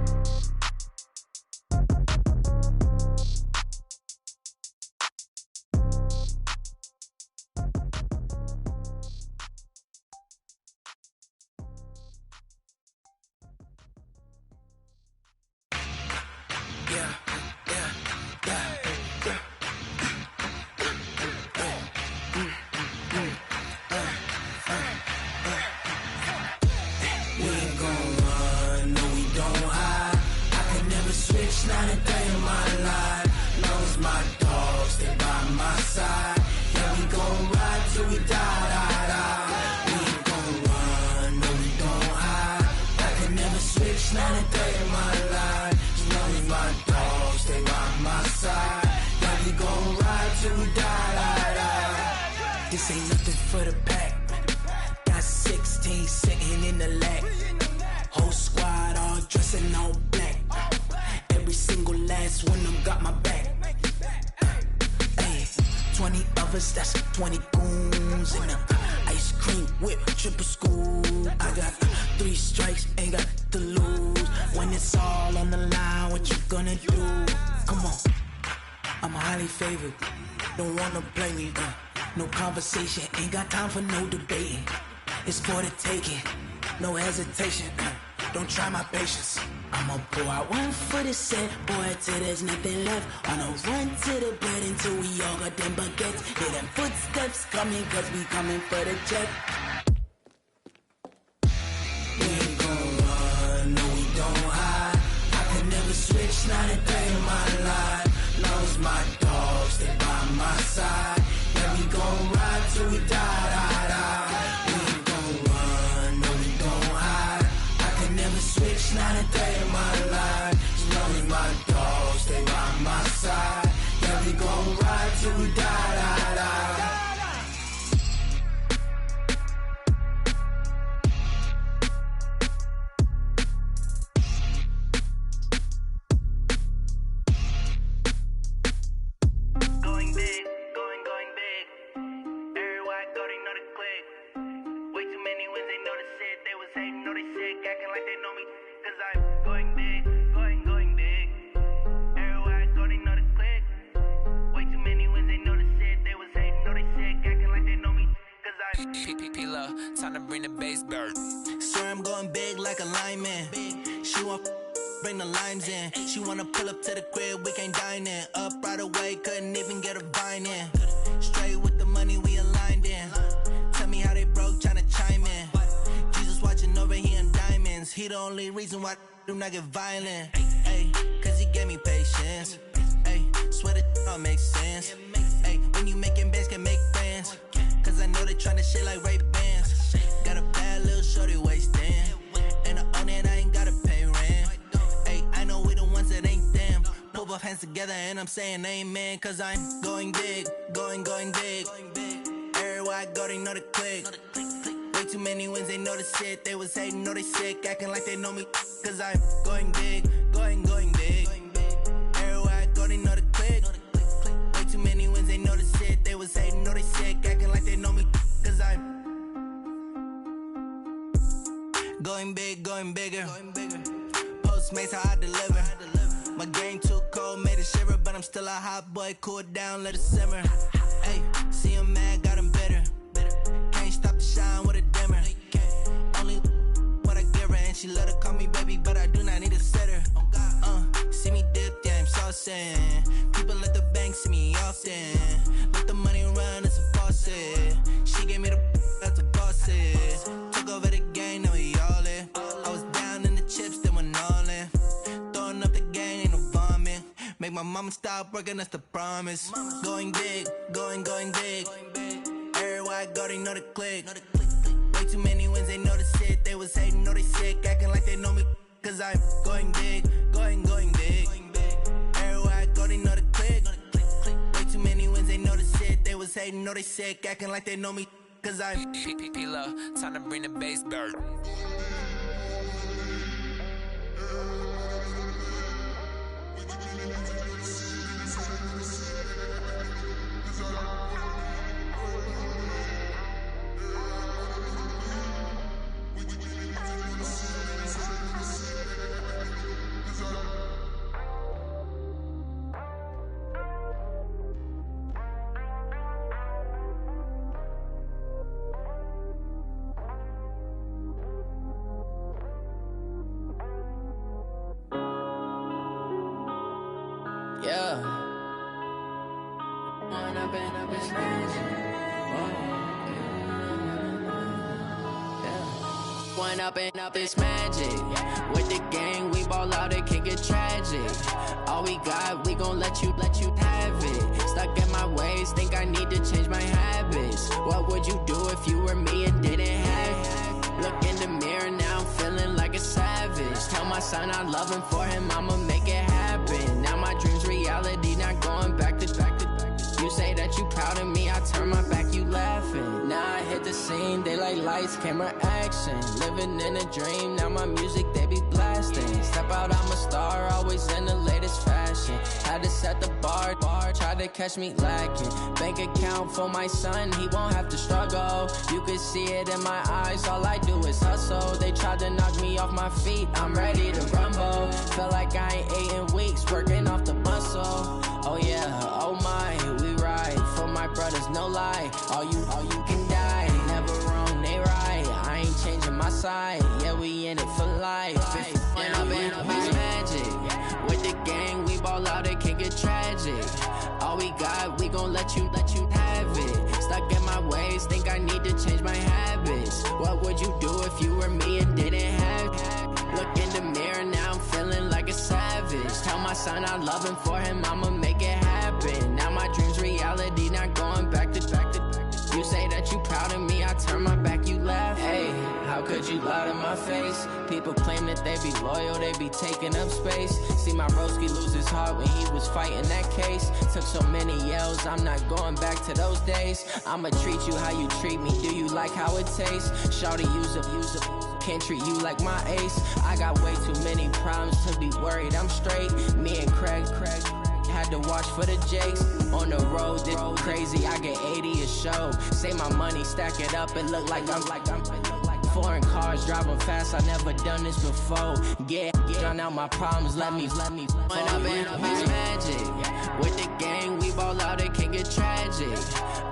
This ain't nothing for the pack. Got 16 sitting in the lap. Whole squad all dressing all black. Every single last one of them got my back. Hey, 20 of us, that's 20 goons in the ice cream whip, triple scoop. I got 3 strikes, ain't got to lose. When it's all on the line, what you gonna do? Come on, I'm highly favored. Don't wanna play me, no conversation, ain't got time for no debating. It's for the taking, no hesitation. Don't try my patience. I'ma pour out one for the set, boy, till there's nothing left. On a run to the bed until we all got them baguettes. Hear them footsteps coming, cause we coming for the jet. We ain't gon' run, no we don't hide. I can never switch, not a day in my life. Long as my dogs, they by my side. Yeah, we gon' ride till we die. We ain't gon' run, no we don't hide. I can never switch, not a day in my life. As long as my dogs, they by my side. Yeah, we gon' ride till we die. Going big, going big. Everywhere I go, they know the click. Way too many wins, they know the shit. They was hating, know they sick, acting like they know me. Cause I'm going big, going big. Everywhere I go, they know the click. Way too many wins, they know the shit. They was hating, know they sick, acting like they know me. Cause I'm P-P-P-Low, time to bring the bass bird. Swear I'm going big like a lineman. She want bring the limes in. She wanna pull up to the crib, we can't dine in. Up right away, couldn't even get a vine in. Straight with the money we aligned in. Tell me how they broke, tryna chime in. Jesus watching over here in diamonds. He the only reason why do not get violent. Ay, cause he gave me patience. Ay, swear that all makes sense. Ay, when you making bands, can make friends. Cause I know they tryna shit like Ray Bans. Got a bad little shorty wasting. And I own it, I ain't gotta pay rent. Ay, I know we the ones that ain't them. Put both hands together and I'm saying amen. Cause I'm going big, going big. Everywhere I go, they know the click. Way too many wins, they know the shit. They was hating, know they sick, acting like they know me. Cause I'm going big, going big. Everywhere I go, they know the click. Way too many wins, they know the shit. They was hating, know they sick, acting like they know me. Cause I'm going big, going bigger. Postmates how I deliver. My game too cold, made it shiver, but I'm still a hot boy. Cool it down, let it simmer. Hey, see him mad, got him bitter. Can't stop the shine with a dimmer. Only what I give her, and she let her call me baby, but I do not need a sitter. See me dip, yeah, I'm saucing. People at the bank see me often. Let the money run, it's a faucet. She gave me the that's a boss it. I'ma stop working, that's the promise. Going big, going big. Everywhere I go, they know the click. Way too many wins, they know the shit. They was hating, know they sick, acting like they know me. Cause I'm going big, going big. Everywhere I go, they know the click. Way too many wins, they know the shit. They was hating, know they sick, acting like they know me. Cause I'm P-P-P-Lo, time to bring the bass bird. Yeah. One up and up is magic. With the gang, we ball out, it can get tragic. All we got, we gon' let you have it. Stuck in my ways, think I need to change my habits. What would you do if you were me and didn't have it? Look in the mirror, now I'm feeling like a savage. Tell my son I love him, for him I'ma make it happen. Now my dream's reality, not going back to. You say that you proud of me, I turn my back, you laughing. Now I hit the scene, they like lights, camera, action. Living in a dream, now my music, they be blasting. Step out, I'm a star, always in the latest fashion. Had to set the bar, try to catch me lacking. Bank account for my son, he won't have to struggle. You can see it in my eyes, all I do is hustle. They tried to knock me off my feet, I'm ready to rumble. Feel like I ain't ate in weeks, working off the muscle. Oh yeah, oh my, we ride for my brothers, no lie. All you can die, never wrong, they right. I ain't changing my side, yeah, we in it for life. When up and up is magic. With the gang, we ball out, it can get tragic. All we got, we gon' let you have it. Stuck in my ways, think I need to change my habits. What would you do if you were me and didn't have it? Look in the mirror, now I'm feeling like a savage. Tell my son I love him, for him I'ma make it happen. Now my dream's reality, not going back to. You say that you proud of me, I turn my back, you laugh. Hey, how could you lie to my face? People claim that they be loyal, they be taking up space. See my broski lose his heart when he was fighting that case. Took so many yells, I'm not going back to those days. I'ma treat you how you treat me, do you like how it tastes? Shawty, use up, can't treat you like my ace. I got way too many problems to be worried, I'm straight. Me and Craig had to watch for the Jakes. On the road, this crazy, I get 80 a show. Say my money, stack it up, it look like I'm foreign cars, driving fast, I never done this before. Yeah, drown out my problems, let me. When up and up is magic. With the gang, we ball out, it can get tragic.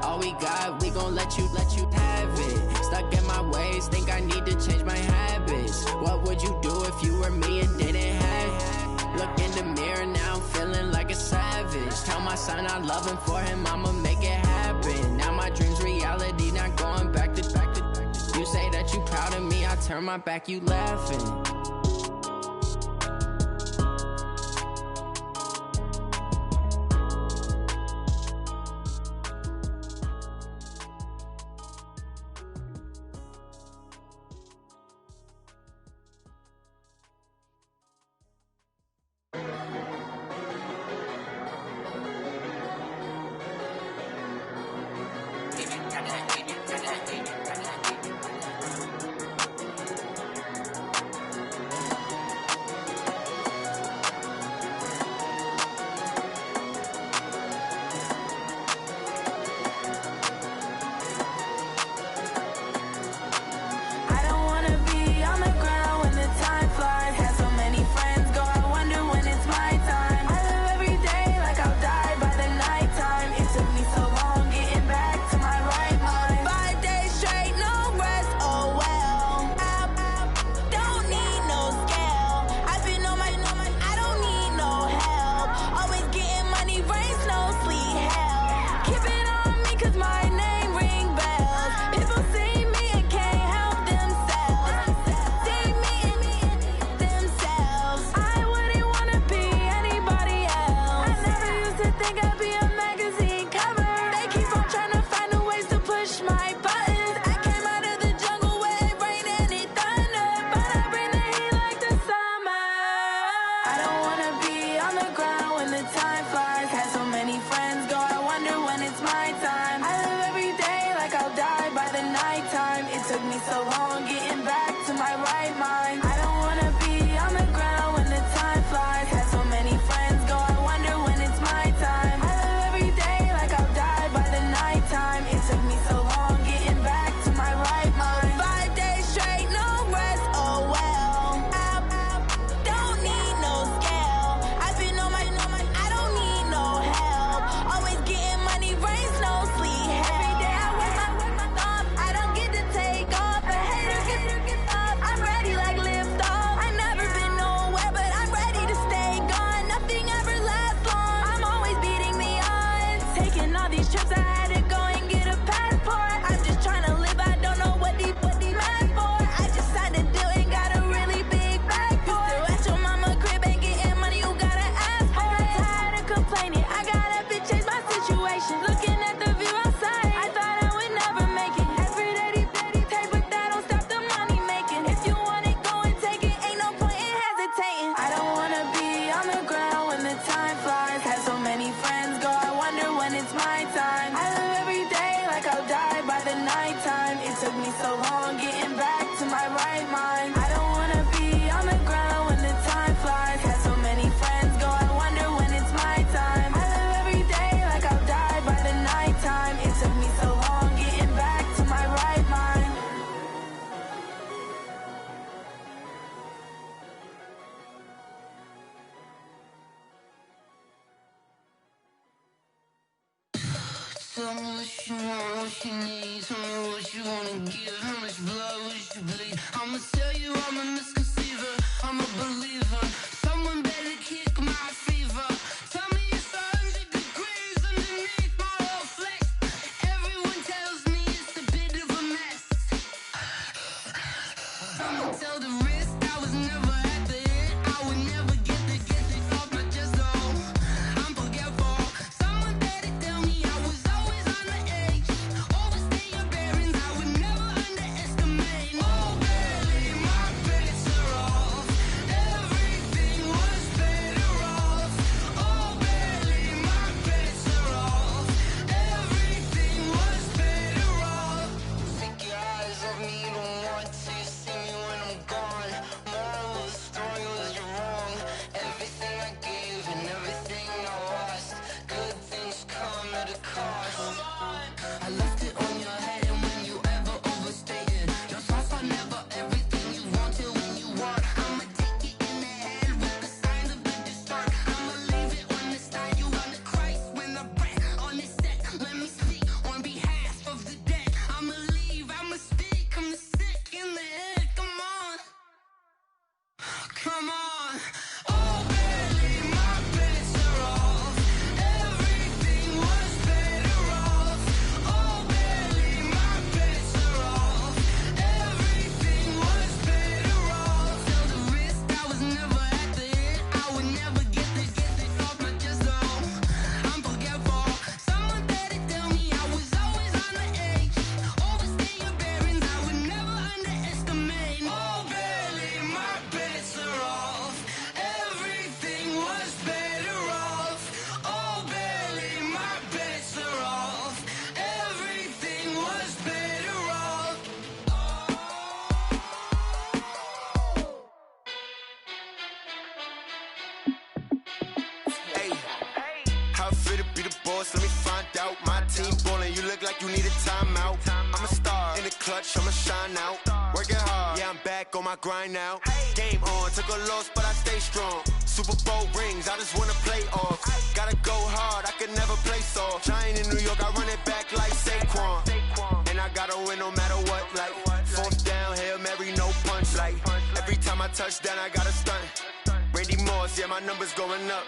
All we got, we gon' let you have it. Stuck in my ways, think I need to change my habits. What would you do if you were me and didn't have it? Look in the mirror, now I'm feeling like a savage. Tell my son I love him, for him I'ma make it happen. Now my dream's reality, not going back to. You say that you proud of me, I turn my back, you laughing. took me so long getting back to my right mind. 5 days straight, no rest, oh well. I don't need no scale. I've been on my, I don't need no help. Always getting money, rain, snow, sleet, every day I work my thumb. I don't get to take off, a hater get up. I'm ready like lift off. I never been nowhere, but I'm ready to stay gone. Nothing ever lasts long. I'm always beating the odds. Taking all these trips, I had to go and get a passport. I'm just trying to live, I don't know what these mad for. I just signed a deal and got a really big bag for it. Still at your mama crib, ain't getting money, you gotta ask for it. I got tired of complaining, I gotta change my situation. Looking at the view outside, I thought I would never make it. Every day they take, but that don't stop the money making. If you want it, go and take it, ain't no point in hesitating. I don't wanna be on the ground when the time flies. Had so many friends go, I wonder when it's my time. I live every day like I'll die by the nighttime. It took me so long getting back to my right mind. I don't wanna be on the ground when the time flies. Had so many friends go, I wonder when it's my time. I live every day like I'll die by the nighttime. It took me so long getting back to my right mind. Tell me what you want, what you need. Tell me what you wanna give. How much blood would you bleed? I'ma tell you I'm a misconceiver. I'm a believer. Someone better kick my fever. Tell me it's 100 degrees underneath my whole flesh. Everyone tells me it's a bit of a mess. I'ma tell the risk I was never at the end. I would never get the off my chest though. I'm forgetful. Someone better tell me I was always on the edge. Overstay your bearings, I would never underestimate. Oh baby, my bets are off. Everything was better off. Oh baby, my bets are off. Everything was better off. Take your eyes off me, you don't want to see me when I'm gone. Moral of the story was you're wrong. Everything I gave and everything I lost. Good things come at a cost. I left it on your head, and when you ever overstay it, your thoughts are never everything you want till when you want. I'ma take it in the head with the signs of the distort. I'ma leave it on the side. You on the Christ when the breath on the set. Let me speak on behalf of the dead. I'ma leave, I'ma speak. I'm the sick in the head. Come on, come on. Oh baby, my bets are off. Everything was better off. Oh baby, my bets are off. Everything was better off. Tell the risk I was never at the end. I would never get the off my chest though. I'm forgetful. Someone better tell me I was always on the edge. Overstay your bearings, I would never underestimate. Oh baby, my bets are off. Everything was better off. Oh baby, my bets are off. Everything was better off. Hey, how fit to be the boss? Let me find out. My team ballin', you look like you need a timeout. I'm a star in the clutch, I'ma shine out. Working hard, yeah, I'm back on my grind now. Game on, took a loss, but I stay strong. Super Bowl rings, I just wanna play off. Gotta go hard, I can never play soft. Giant in New York, I run it back like Saquon. And I gotta win no matter what, like fourth down, Hail Mary, no punch. Like every time I touch down, I gotta stunt. Randy Moss, yeah, my numbers going up.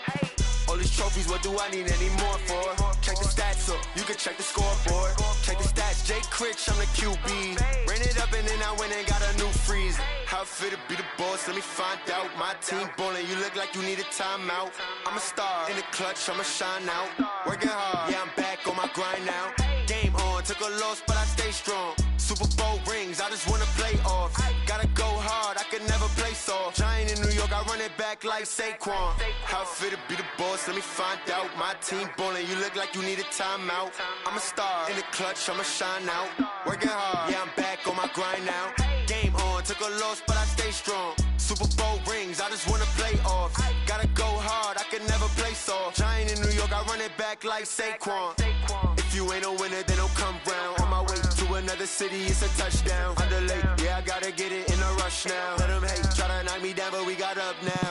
All these trophies, what do I need any more for? Check the stats up, you can check the scoreboard. Check the stats, Jay Critch, I'm the QB. Ran it up and then I went and got a new freeze. How fit to be the boss, let me find out. My team ballin', you look like you need a timeout. I'm a star in the clutch, I'ma shine out. Working hard, yeah, I'm back on my grind now. Game on, took a loss, but I stay strong. Super Bowl rings, I just wanna play off. Gotta go hard, I can never play soft. Giant in New York, I run it back like Saquon. How fit to be the boss, let me find out. My team ballin', you look like you need a timeout. I'm a star in the clutch, I'ma shine out. Working hard, yeah, I'm back on my grind now. Game on, took a loss, but I stay strong. Super Bowl rings, I just wanna play off. Gotta go hard, I can never play soft. Giant in New York, I run it back like Saquon. If you ain't a winner, then don't come round. city, it's a touchdown. Underlay, yeah, I gotta get it in a rush now. Let them hate, try to knock me down, but we got up now.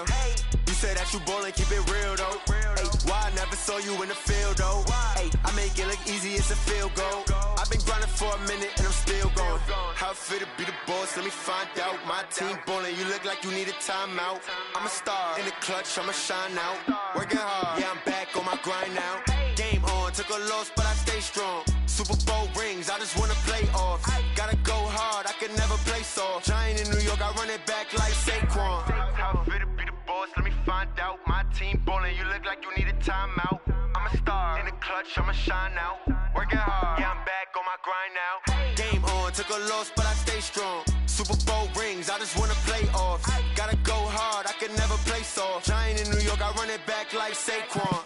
You say that you ballin', keep it real though. Hey, why I never saw you in the field though? Hey, I make it look easy, it's a field goal. I've been grinding for a minute and I'm still going. How it feel to be the boss, let me find out. My team ballin', you look like you need a timeout. I'm a star in the clutch, I'ma shine out. Working hard, yeah, I'm back on my grind now. Game on, took a loss, but I stay strong. Super Bowl rings, I just wanna play off. Gotta go hard, I can never play soft. Giant in New York, I run it back like Saquon. How it feel to be the boss, let me find out. My team ballin', you look like you need a timeout. I'm a star in the clutch, I'ma shine out. Working hard, yeah, I'm back on my grind now. Game on, took a loss, but I stay strong. Super Bowl rings, I just wanna play off. Gotta go hard, I can never play soft. Giant in New York, I run it back like Saquon.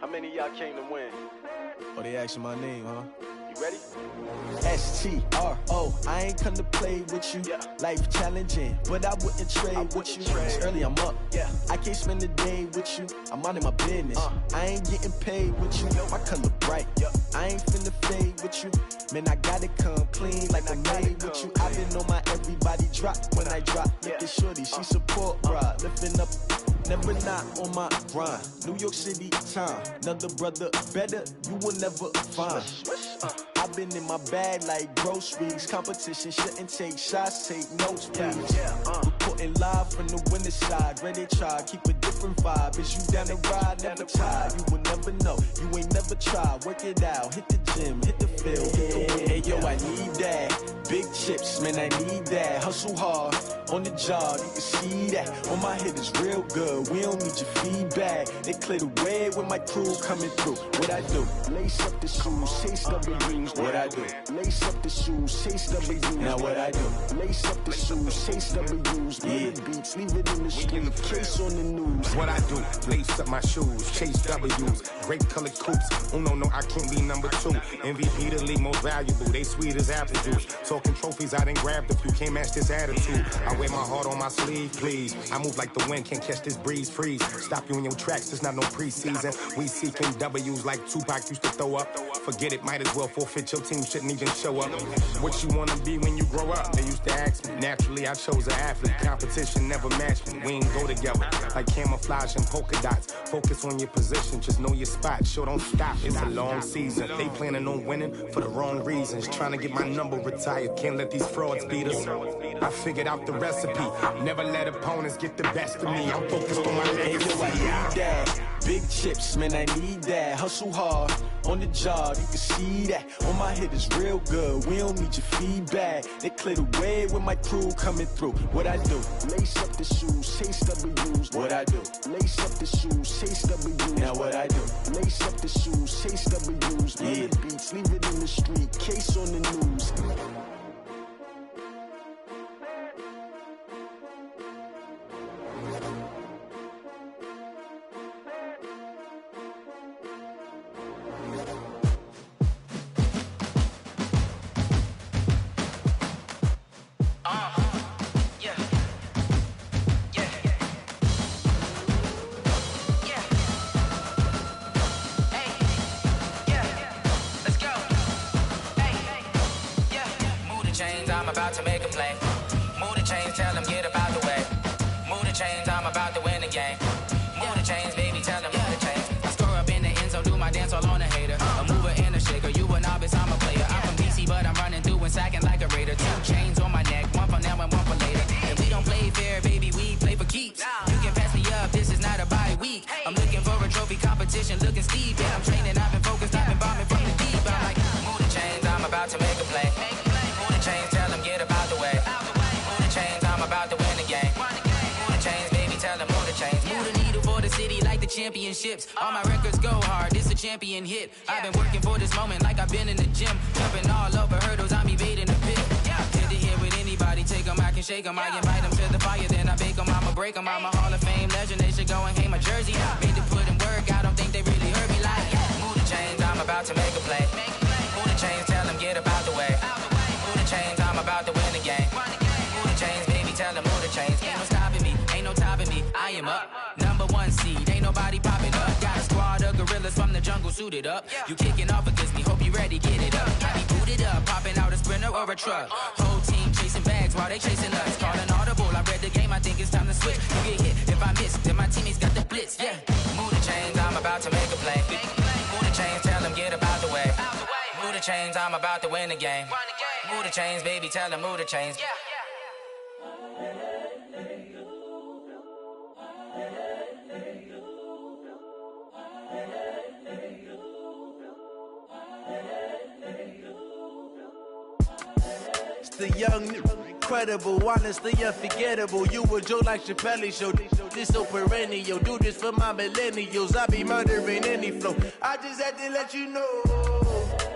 How many of y'all came to win? Oh, they asking my name, huh? You ready? S-T-R-O, I ain't come to play with you. Life challenging, but I wouldn't trade with you. It's early, I'm up. I can't spend the day with you. I'm out in my business. I ain't getting paid with you. My color bright. I ain't finna fade with you. Man, I gotta come clean like I made with you. I've been on my everybody drop when I drop. Look at shorty, she support, bruh. Lifting up, never not on my grind. New York City time, another brother better, you will never find. I've been in my bag like groceries. Competition shouldn't take shots, take notes, please. Reporting live from the winter side. Ready to try, keep a different vibe. Is you down the ride, never tired. You will never know, you ain't never tried. Work it out, hit the gym, hit the field, hit the win. Hey yo, I need that. Big chips, man, I need that. Hustle hard, on the job, you can see that. On my head is real good, we don't need your feedback. They clear the way with my crew coming through. What I do? Lace up the shoes, chase W's. What I do? Lace up the shoes, chase W's. Now what I do? Lace up the shoes, chase W's. Bring the beats, leave it in the street, case on the news. What I do? Lace up my shoes, chase W's. Great colored coops. Oh no, I can't be number 2. MVP the league most valuable. They sweet as apple juice. Talking trophies, I done grabbed a few. Can't match this attitude. I wear my heart on my sleeve, please. I move like the wind, can't catch this breeze, freeze. Stop you in your tracks, there's not no preseason. We seeking W's like Tupac used to throw up. Forget it, might as well forfeit, your team shouldn't even show up. What you wanna be when you grow up? They used to ask me. Naturally, I chose an athlete. Competition never matched me. We ain't go together like camouflage and polka dots. Focus on your position, just know your spot. Sure, don't stop, it's a long season. They planning on winning for the wrong reasons. Trying to get my number retired, can't let these frauds beat us. I figured out the recipe. Never let opponents get the best of me. I'm focused on my legacy. Hey, yo, I need that. Big chips, man, I need that. Hustle hard, on the job, you can see that. On my head is real good, we don't need your feedback. They clear the way with my crew coming through. What I do? Lace up the shoes, chase W's. What I do? Lace up the shoes, chase W's. Now what I do? Lace up the shoes, chase W's. Bring the beats, leave it in the street, case on the news. About to make a play. Move the chains, tell them get about the way. Move the chains, I'm about to win the game. Move the chains, baby, tell them move the chains. I score up in the end zone, do my dance all on a hater. A mover and a shaker, you a novice, I'm a player. I'm from DC, but I'm running through and sacking like a raider. 2 chains on my neck, one for now and one for later. And we don't play fair, baby, we play for keeps. You can pass me up, this is not a bye week. I'm looking for a trophy competition, looking steep. Yeah, I'm training, I've been focused, I've been bombing from the deep. I'm like, move the chains, I'm about to make a play. Move the chains, tell them get about the way. Move the chains, I'm about to win the game. Move the chains, baby, tell them move the chains. Move the needle for the city like the championships. All my records go hard, this a champion hit. I've been working for this moment like I've been in the gym. Jumping all over hurdles, I'm evading the pit. Head to head with any anybody take them, I can shake them. I invite them to the fire, then I bake them. I'ma break them. I'm a Hall of Fame legend. They should go and hang my jersey. Made to put in work. I don't think they really heard me like. Move the chains, I'm about to make a play. Move the chains, tell them get up out the way. Move the chains, I'm about to win the game. Move the chains, baby, tell them move the chains. Ain't no stopping me, ain't no topping me. I am up, #1 seed. Ain't nobody popping up. Got a squad of gorillas from the jungle suited up. You kicking off against me, hope you ready, get it up. I be booted up, popping out a Sprinter or a truck. Whole team chasing bags while they chasing us. Calling audible, I read the game, I think it's time to switch. You get hit, if I miss, then my teammates got the blitz, yeah. Move the chains, I'm about to make a play. Move the chains, tell them get up out the way. Move the chains, I'm about to win the game. Move the chains, baby, tell them move the chains. It's the young, incredible, honestly unforgettable. You a joke like Chappelle show. This so perennial. Do this for my millennials. I be murdering any flow. I just had to let you know.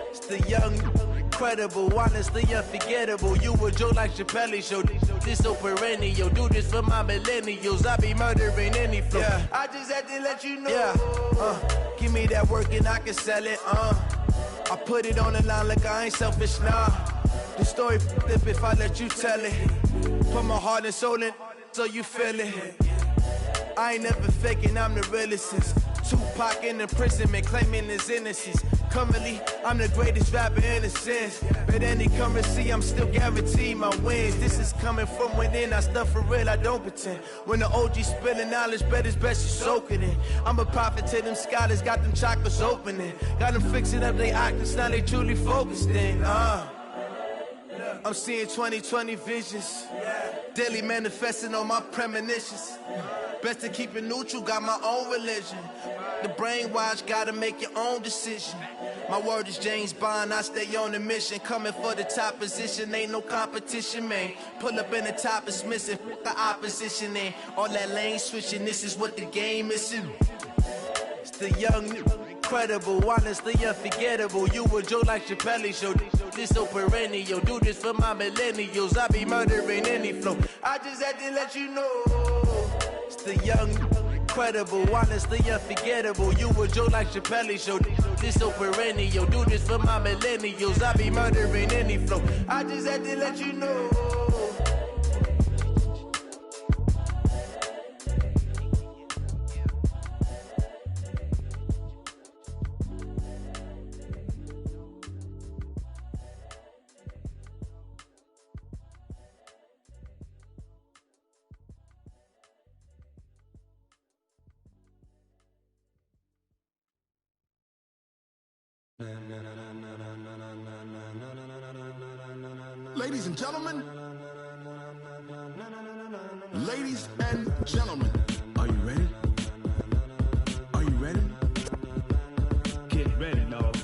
It's the young, incredible, honestly unforgettable. You a joke like Chappelle show. This so perennial. Do this for my millennials. I be murdering any flow. Yeah. I just had to let you know. Yeah. Give me that work and I can sell it. I put it on the line like I ain't selfish, nah. The story flip if I let you tell it. Put my heart and soul in so you feel it. I ain't never faking, I'm the realest since Tupac in imprisonment, claiming his innocence. Currently, I'm the greatest rapper in a sense. But any currency, I'm still guaranteed my wins. This is coming from within, I stuff for real, I don't pretend. When the OG spilling knowledge, bet it's best you soak it in. I'm a prophet to them scholars, got them chakras opening. Got them fixing up they octaves, now they truly focused in. I'm seeing 2020 visions. Daily manifesting on my premonitions. Best to keep it neutral, got my own religion. The brainwash, gotta make your own decision. My word is James Bond, I stay on a mission. Coming for the top position, ain't no competition, man. Pull up in the top is missing, fuck the opposition, and all that lane switching, this is what the game is. It's the young, incredible, honestly unforgettable. You a joke like Chappelle show. This so perennial. Do this for my millennials. I be murdering any flow. I just had to let you know. It's the young, incredible, honestly unforgettable. You a joke like Chappelle show. This so perennial. Do this for my millennials. I be murdering any flow. I just had to let you know. Ladies and gentlemen, ladies and gentlemen, are you ready? Are you ready? Get ready, dog.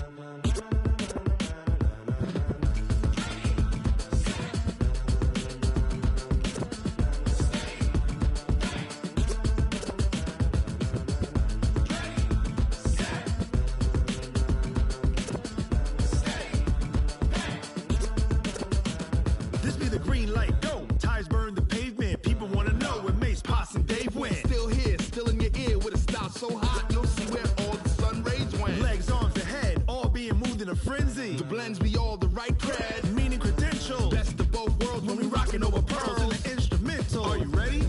So hot, you'll see where all the sun rays went. Legs, arms, and head, all being moved in a frenzy. The blends be all the right cred, meaning credential. Best of both worlds when we rockin' over pearls in the instrumental. Are you ready?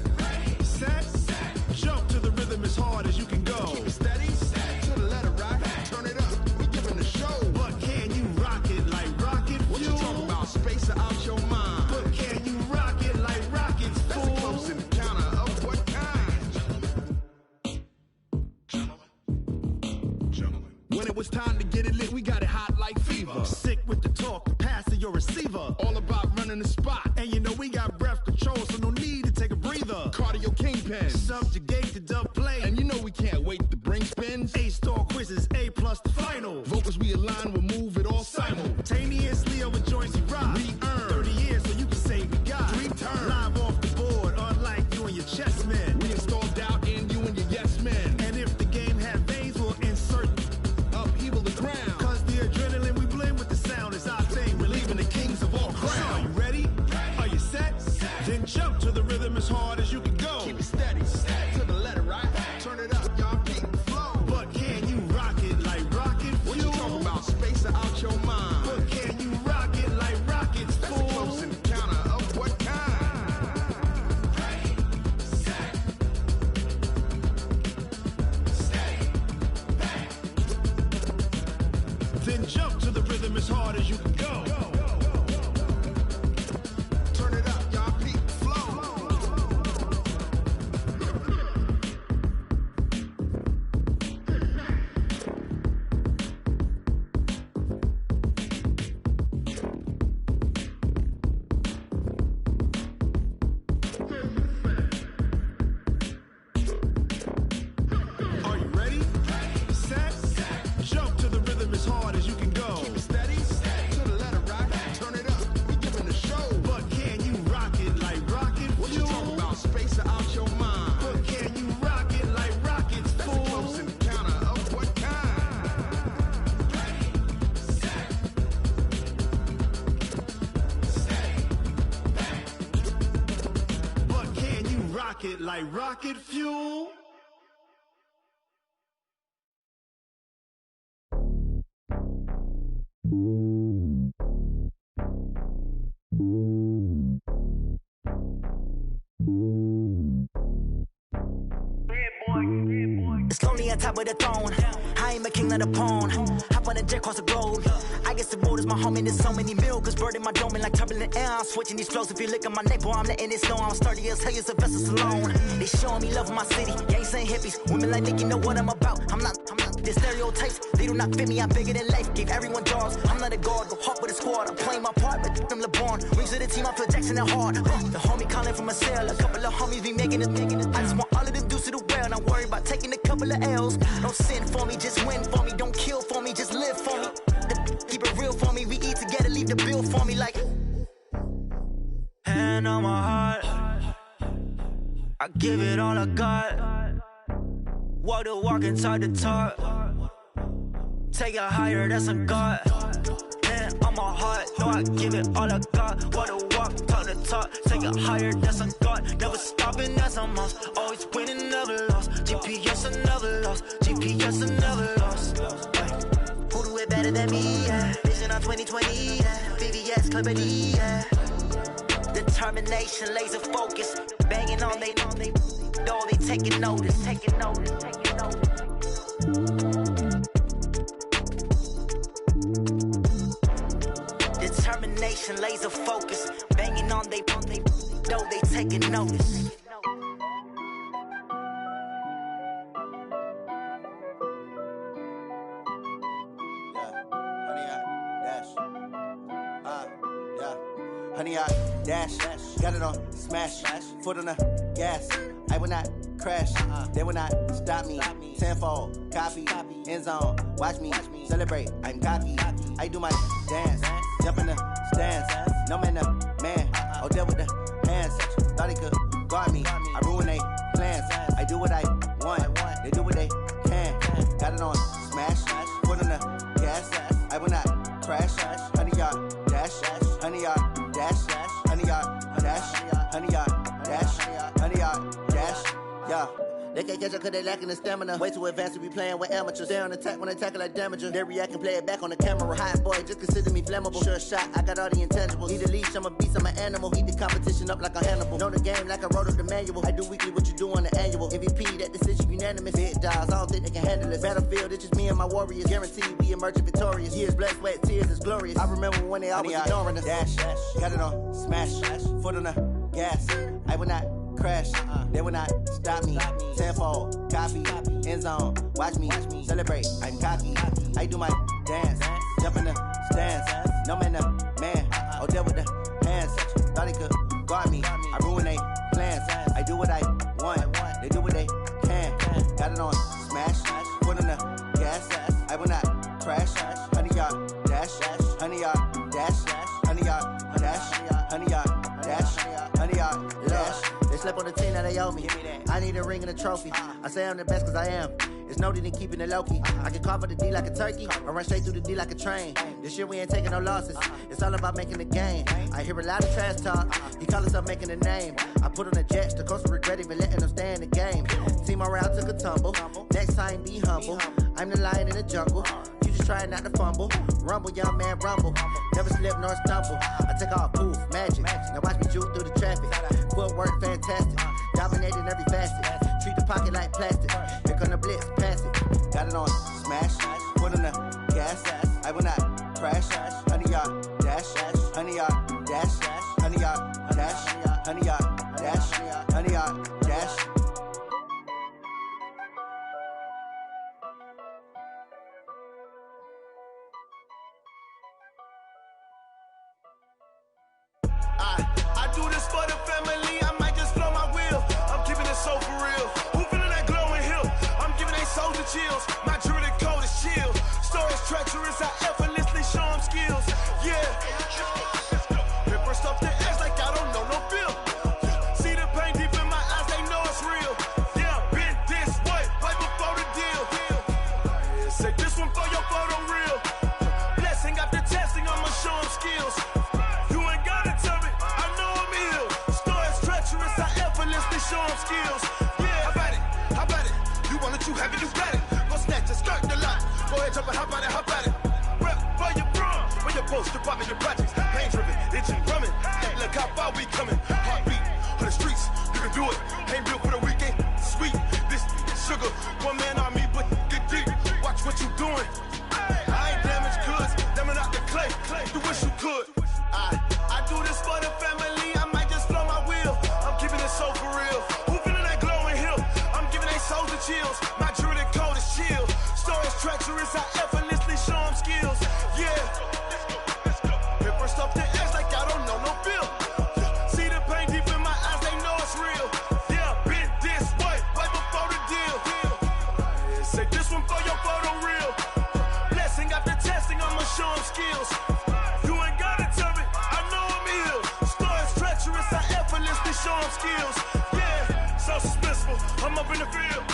Set, jump to the rhythm as hard as you can go. Keep it steady, to the letter rock, turn it up, we giving the show. But can you rock it like rocket fuel? What you talking about, space or out your mind? But can you rock it like rockets, fool? That's a close encounter of what kind? When it was time to get it lit, we got it hot like fever. Sick with the talk, passing your receiver. All about running the spot. And you know we got breath control, so no need to take a breather. Cardio kingpin, subjugate the dub play. And you know we can't wait to bring spins. A-star quizzes, A+ the final. Vocals we align, we'll move it all simultaneously over joints you rock. We earn 30 years, so you can say we got 3 turns. Live off the board, unlike you and your chess men. We install doubt in you and your yes men. And if the game had veins, we'll insert upheaval the ground. Cause the adrenaline we blend with the sound is our thing. We're leaving the kings of all crowns. So are you ready? Are you set? hard as you can go. Turn it up, y'all peak flow. Are you ready? Set. Jump to the rhythm as hard as you can go. Keep it steady. To the letter rock. Turn it up. We giving the show. But can you rock it like rocket fuel? What you talking about? Space out your mind. But can you rock it like rockets, fool? That's a close encounter of what kind? Ready, set, stay, bang. But can you rock it like rocket fuel? It's lonely on top of the throne. I ain't a king of the pawn. Hop on a jet across the globe. I guess the road is my home and there's so many milkers burning my dome like turbulent air. I'm switching these flows. If you look at my neck, boy, I'm letting it snow. I'm sturdy as hell, as a vessel alone. They showing me love in my city. Gangs ain't hippies. Women like Nicky know what I'm about. I'm not the stereotypes. They do not fit me. I'm bigger than life. Gave everyone jobs. I'm not a guard. Go hard with a squad. I'm playing my part, but them LeBron. Rings to the team. I feel Jackson and hard. The homie calling from a cell. A couple of homies be making it. I just want all of them dudes to the well. Not worry about taking a couple of L's. Don't sin for me, just win for me. Don't kill for me, just live for me. Keep it real for me. We eat together, leave the bill for me like. Hand on my heart, I give it all I got. Walk the walk and talk the talk. Take it higher, that's a God. Hand on my heart, no, I give it all I got. Walk the walk, talk the talk. Take it higher, that's a God. Never stopping, that's a must. Always winning, never lost. GPS, I never lost. GPS, I never lost. Who do it better than me? Yeah. Vision on 2020. Yeah. VVS, Clarity. Yeah. Determination, laser focus. Banging on they know they taking notice. Taking notice. Taking notice. Determination, laser focus. Banging on they know they taking notice. Honey, I dash, got it on smash, foot on the gas. I will not crash, they will not stop me. Tenfold, copy, end zone, watch me celebrate. I'm cocky, I do my dance, jump in the stands. No man, the man, oh, deal with the hands. Thought he could guard me, I ruin they plans. I do what I want, they do what they can. Got it on smash, foot on the gas. I will not crash, honey, y'all dash, honey, y'all dash, honey, y'all dash, honey, y'all dash, honey, y'all dash, yeah. They can't catch up cause they lacking the stamina. Way too advanced to be playing with amateurs. Stay on attack when they tackle like damager. They react and play it back on the camera. Hot boy, just consider me flammable. Sure shot, I got all the intangibles. Need a leash, I'm a beast, I'm an animal. Eat the competition up like a Hannibal. Know the game like I wrote up the manual. I do weekly what you do on the annual. MVP, that decision unanimous. Big dogs, I don't think they can handle it. Battlefield, it's just me and my warriors. Guaranteed we emerging victorious. Years, blood, sweat, tears, it's glorious. I remember when they always ignoring us. Dash, got it on smash, foot on the gas. I will not crash, they will not stop me. Tenfold, copy, end zone, watch me celebrate. I'm cocky, I do my dance, jump in the stands. No man, the man, oh, deal with the hands. Thought he could guard me, I ruin they plans. I do what I want, they do what they can. Got it on smash, foot on the gas. I will not crash, honey, y'all dash, honey, y'all dash, honey, y'all dash, honey, y'all dash, honey, y'all dash. They slept on the team that they owe me. I need a ring and a trophy. I say I'm the best cause I am. It's no need in keeping it low-key. I can carve up the D like a turkey or run straight through the D like a train. This year we ain't taking no losses. It's all about making the game. I hear a lot of trash talk. He call himself making a name. I put on the jets. The coach regret even letting them stay in the game. Team morale took a tumble. Next time be humble. I'm the lion in the jungle. You just trying not to fumble. Rumble, young man, rumble. Never slip nor stumble. I take off, poof, magic. Now watch me juke through the traffic. Footwork fantastic. Dominating every facet. Treat the pocket like plastic. Here come the blitz, pass it. Got it on smash. Foot on the gas. I will not crash, honey yard dash, honey yard dash, honey yard dash, honey yard dash, honey yard dash. I do this for the family, I might just blow my wheel. I'm keeping it so for real. Who feeling that glowing hill? I'm giving they soldier chills. My jewelry code is chill. Stories treacherous, I effortlessly show them skills. Yeah. Paper stuff the edge like I don't know no feel. See the pain deep in my eyes, they know it's real. Yeah, been this way, right before the deal. Say this one for your photo real. Blessing after testing, I'ma show them skills. Show them skills. Yeah, how about it? You want it, you have it, you got it. Go snatch a skirt the lot. Go ahead, jump and hop on it. Rep for your brum. Where your post, department, your projects. Pain driven, itching, drumming. Hey, look how far we coming. Heartbeat on the streets, you can do it. Ain't built for the weekend. Sweet, this sugar. One man army, but get deep. Watch what you doing. I ain't damaged goods, damn out the clay. You wish you could. I do this for the family. I might just blow my wheel. I'm keeping it so for real. Who feeling that glowing hill? I'm giving they soldier chills. My jewelry code is chill. Stories treacherous, I effortlessly show them skills. Yeah. Paper stuff the edge like I don't know no feel. See the pain deep in my eyes, they know it's real. Yeah, been this way, right before the deal. Say this one for your photo real. Blessing after testing, I'ma show them skills. You ain't gotta tell me, I know I'm ill. Stories treacherous, I effortlessly show them skills. Yeah, so suspenseful, I'm up in the field.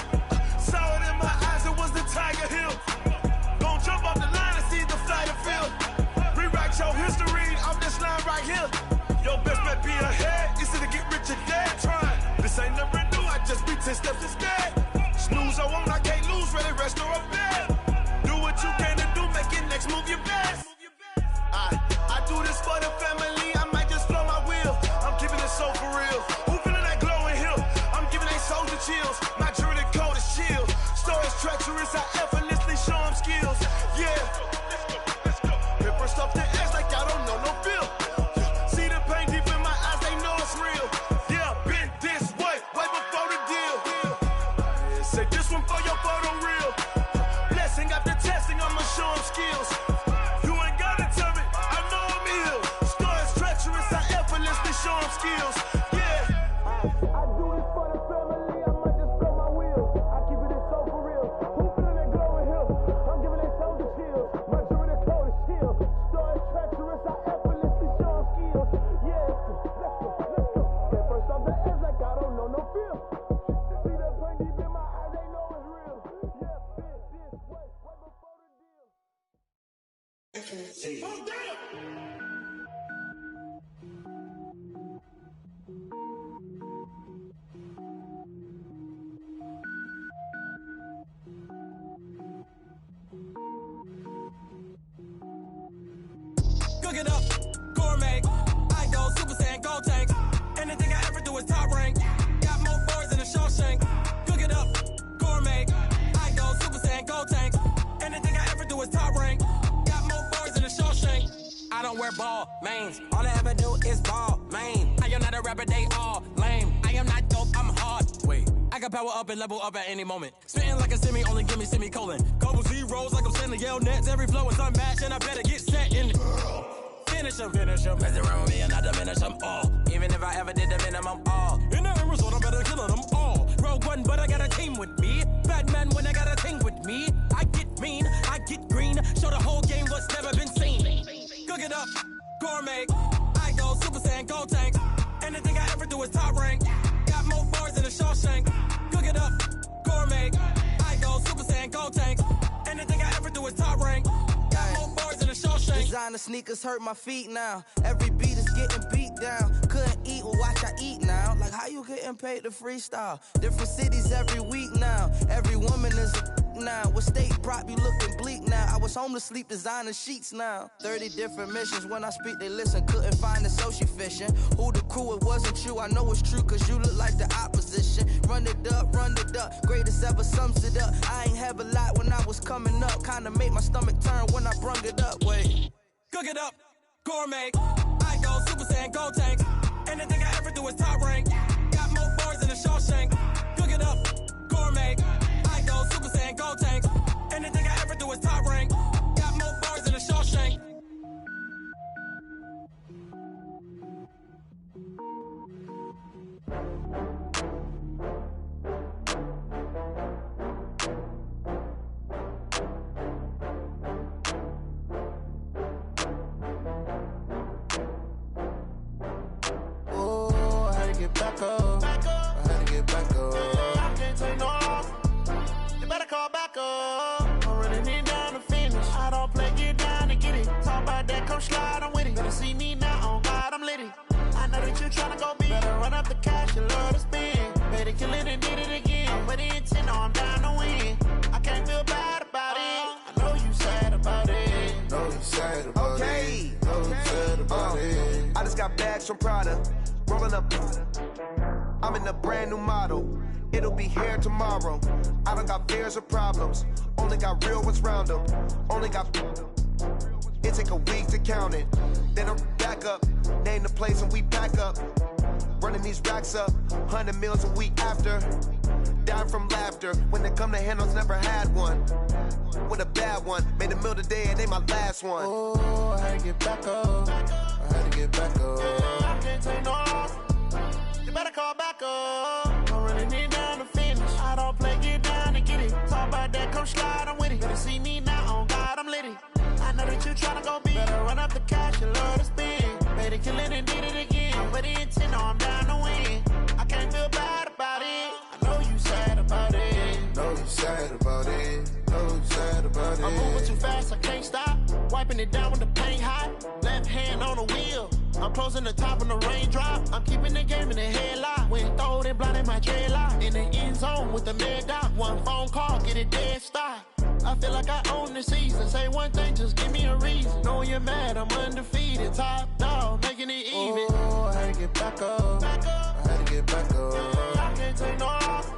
Saw it in my eyes, it was the Tiger Hill. Gon' jump off the line and see the flight of field. Rewrite your history off this line right here. Your best bet be ahead, easy to get rich or dead. Trying, this ain't never new, I just be 10 steps instead. Snooze I won't, I can't lose, ready, rest or a bed. Do what you can to do, make it next move your best. I do this for the family, I might just blow my wheel. I'm keeping it so for real. Who feeling that glowing hill? I'm giving they soldier chills. My jewelry code is chill. Stories treacherous, I effortlessly show them skills. Yeah. Paper stuff the edge like I don't know no feel. See the pain deep in my eyes, they know it's real. Yeah, been this way, right before the deal. Say this one for your photo real. Blessing after testing, I'ma show them skills. You ain't gotta tell me, I know I'm ill. Stories treacherous, I effortlessly show them skills. Yeah. I do this for the family, I might just blow my wheel. I keep it so for real. Who feeling that glowing hill? I'm giving they soldier chills. My jewelry code is chill. Stories treacherous, I effortlessly show them skills. Yeah, let's go. That first off the edge like I don't know no feel. See that pain deep in my eyes, they know it's real. Yeah, been this way, right before the deal. Oh, damn! Cook it up, gourmet. I go Super Saiyan, gold tank. Anything I ever do is top rank. Got more boys than a Shawshank. Cook it up, gourmet. I go Super Saiyan, gold tank. Anything I ever do is top rank. Got more boys than a Shawshank. I don't wear ball mains. All I ever do is ball main. I am not a rapper, they all lame. I am not dope, I'm hard. Wait, I can power up and level up at any moment. Spitting like a semi, only give me semicolon. Couple zeros like I'm sending yell nets. Every flow is unmatched and I better get set in. Finish them. Mess around with me and I diminish them all. Even if I ever did the minimum all. In the end result, I better kill them all. Rogue One, but I got a team with me. Batman when I got a thing with me. I get mean, I get green. Show the whole game what's never been seen. Cook it up, gourmet. I go Super Saiyan, gold tank. Anything I ever do is top rank. Got more bars than a Shawshank. Cook it up, gourmet. I go Super Saiyan, gold tank. Anything I ever do is top rank. Got more bars than a Shawshank. Designer sneakers hurt my feet now. Every beat is getting beat down. Couldn't eat, well watch I eat now. Like how you getting paid to freestyle? Different cities every week now. Every woman is a now. With state prop, you looking bleak now. I was home to sleep, designer sheets now. 30 different missions. When I speak, they listen. Couldn't find it, so she fishing. Who the crew? It wasn't you. I know it's true, cause you look like the opposition. Run it up. Greatest ever sums it up. I ain't have a lot when I was coming up. Kinda made my stomach turn when I brung it up. Wait. Cook it up, gourmet. I go Super Saiyan, gold tank. Anything I ever do is top rank. Got more bars than a Shawshank. Cook it up, gourmet. I go Super Saiyan, gold tank. Anything I ever do is top rank. Got more bars than a Shawshank. Get back up. I had to get back up. I can't take no loss. You better call back up. I'm running it down to finish. I don't play, get down to get it. Talk about that, come slide, I'm with it. Better see me now, on God, I'm litty. I know that you tryna go big. Better run up the cash, you love to spend. Better kill it and did it again. I'm with the intent, no, I'm down to win. I can't feel bad about it. I know you sad about it. Know you sad about it. Know you sad about it. I just got bags from Prada. Rolling up, I'm in a brand new model. It'll be here tomorrow. I don't got fears or problems. Only got real ones round them. Only got. It take a week to count it. Then I'm back up. Name the place and we pack up. Running these racks up. 100 meals a week after. Down from laughter. When they come to handles, never had one. With a bad one. Made a meal today and they my last one. Oh, I had to get back up. I had to get back up. I can't take no loss. You better call back up. I'm running it down to finish. I don't play, get down to get it. Talk about that, come slide, I'm with it. Better see me now, on God, I'm litty. I know that you tryna go big. Better run up the cash, you love to spend. Better kill it and did it again. I'm with the intent, no, I'm down to win. I can't feel bad about it. I know you sad about it. Know you sad about it. Know you sad about it. I'm moving too fast, I can't stop. Wiping it down with the paint hot. Left hand on the wheel. I'm closing the top when the raindrop. I'm keeping the game in the headlock. When throwed and blinded my dreadlock. In the end zone with the mad dot. One phone call, get it dead stop. I feel like I own the season. Say one thing, just give me a reason. Knowing you're mad, I'm undefeated. Top dog, making it even. Oh, I had to get back up. I had to get back up. I can't take no loss.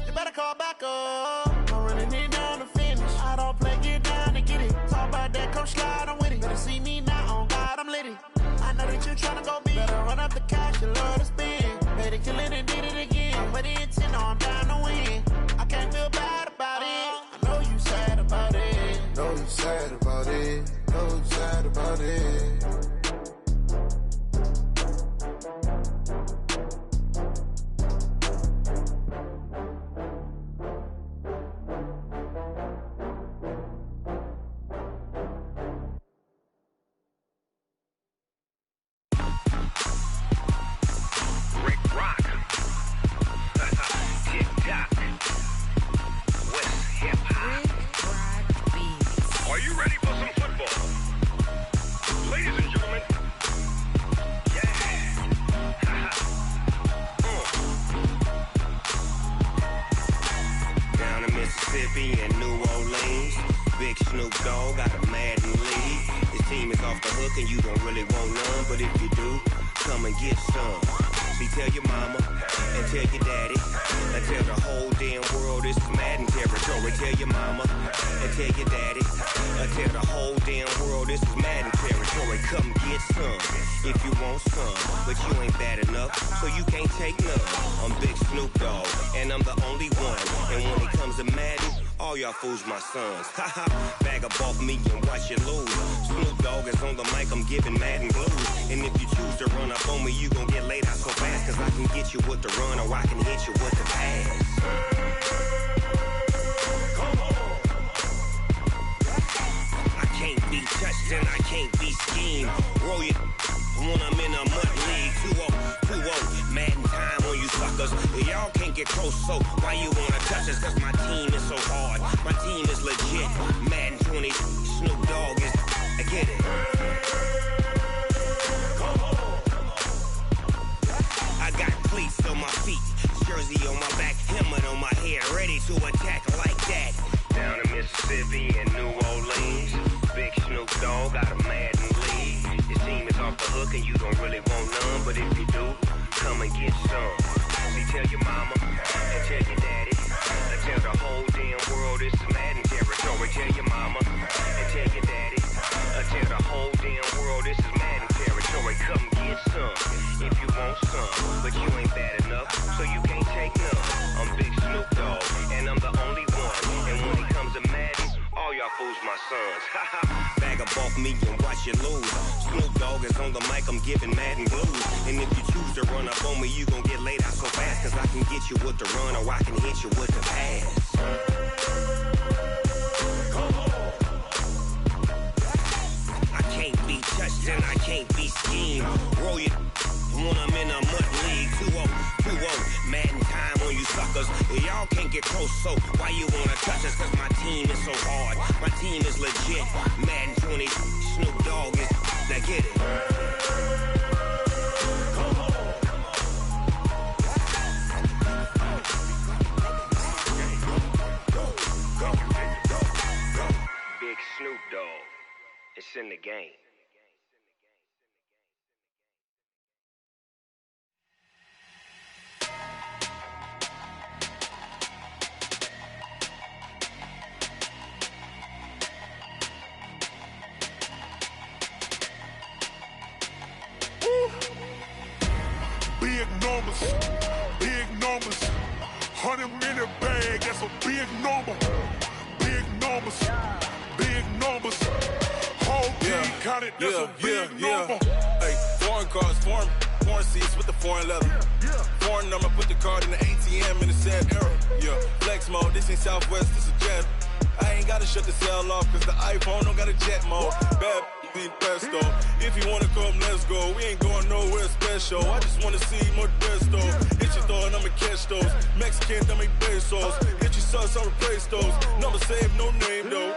You better call back up. I'm running it down to finish. I don't play, get down to get it. Talk about that, come slide, I'm with it. Better see me now, on God, I'm litty. I know that you tryna go big. Better run up the cash, you love to spend. Better kill it and did it again. I'm with the intent, no, I'm down to win. I can't feel bad about it. I know you sad about it. Know you sad about it. Know you sad about it. Are you ready for some football? Ladies and gentlemen, Down in Mississippi and New Orleans, Big Snoop Dogg got a Madden league. His team is off the hook and you don't really want none, but if you do, come and get some. See, tell your mama and tell your daddy and tell the whole damn world this is Madden territory. Tell your mama and tell your daddy and tell the whole damn world this is Madden territory. Come get some if you want some, but you ain't bad enough, so you can't take none. I'm Big Snoop Dogg and I'm the only one, and when it comes to Madden, all y'all fools my sons. Haha, bag up off me and watch you lose. Snoop Dogg is on the mic, I'm giving Madden blues. And if you choose to run up on me, you gon' get laid out so fast, cause I can get you with the run or I can hit you with the pass. I can't be touched and I can't be schemed. Roll you when I'm in a mud league. 2-0, Madden time on you suckers. Y'all can't get close, so why you wanna touch us? Cause my team is so hard, my team is legit. Madden 20, Snoop Dogg is, I get it. I got cleats on my feet, jersey on my back, helmet on my head, ready to attack like that. Down in Mississippi and New Orleans, Big Snoop Dogg got a Madden league. His team is off the hook and you don't really want none, but if you do, come and get some. See, tell your mama and tell your daddy and tell the whole damn world this is Madden territory. Tell your mama and tell your daddy and tell the whole sons. Bag up off me and watch you lose. Snoop Dogg is on the mic, I'm giving mad and blues. And if you choose to run up on me, you gon' get laid out so fast. Cause I can get you with the run or I can hit you with the pass. I can't be touched and I can't be schemed. Roll you when I'm in a mud league. 2-0, Madden time on you suckers. Y'all can't get close, so why you wanna touch us? Cause my team is so hard, my team is legit. Madden 20, Snoop Dogg is, now get it. Big Snoop Dogg, it's in the game. Big numbers, 100-minute bag, that's a big number. Big numbers, whole team counted, that's a big number. Hey, foreign cars, foreign seats with the foreign leather. Foreign number, put the card in the ATM in the sad era. Yeah, flex mode, this ain't Southwest, this a jet. I ain't gotta shut the cell off, cause the iPhone don't got a jet mode. Bad pesto. If you wanna come, let's go. We ain't going nowhere special. I just wanna see more pesto. Hit your thought, I'ma catch those. Mexican, I'ma make pesos. Hit your sauce, I'll replace those. Number save, no name though.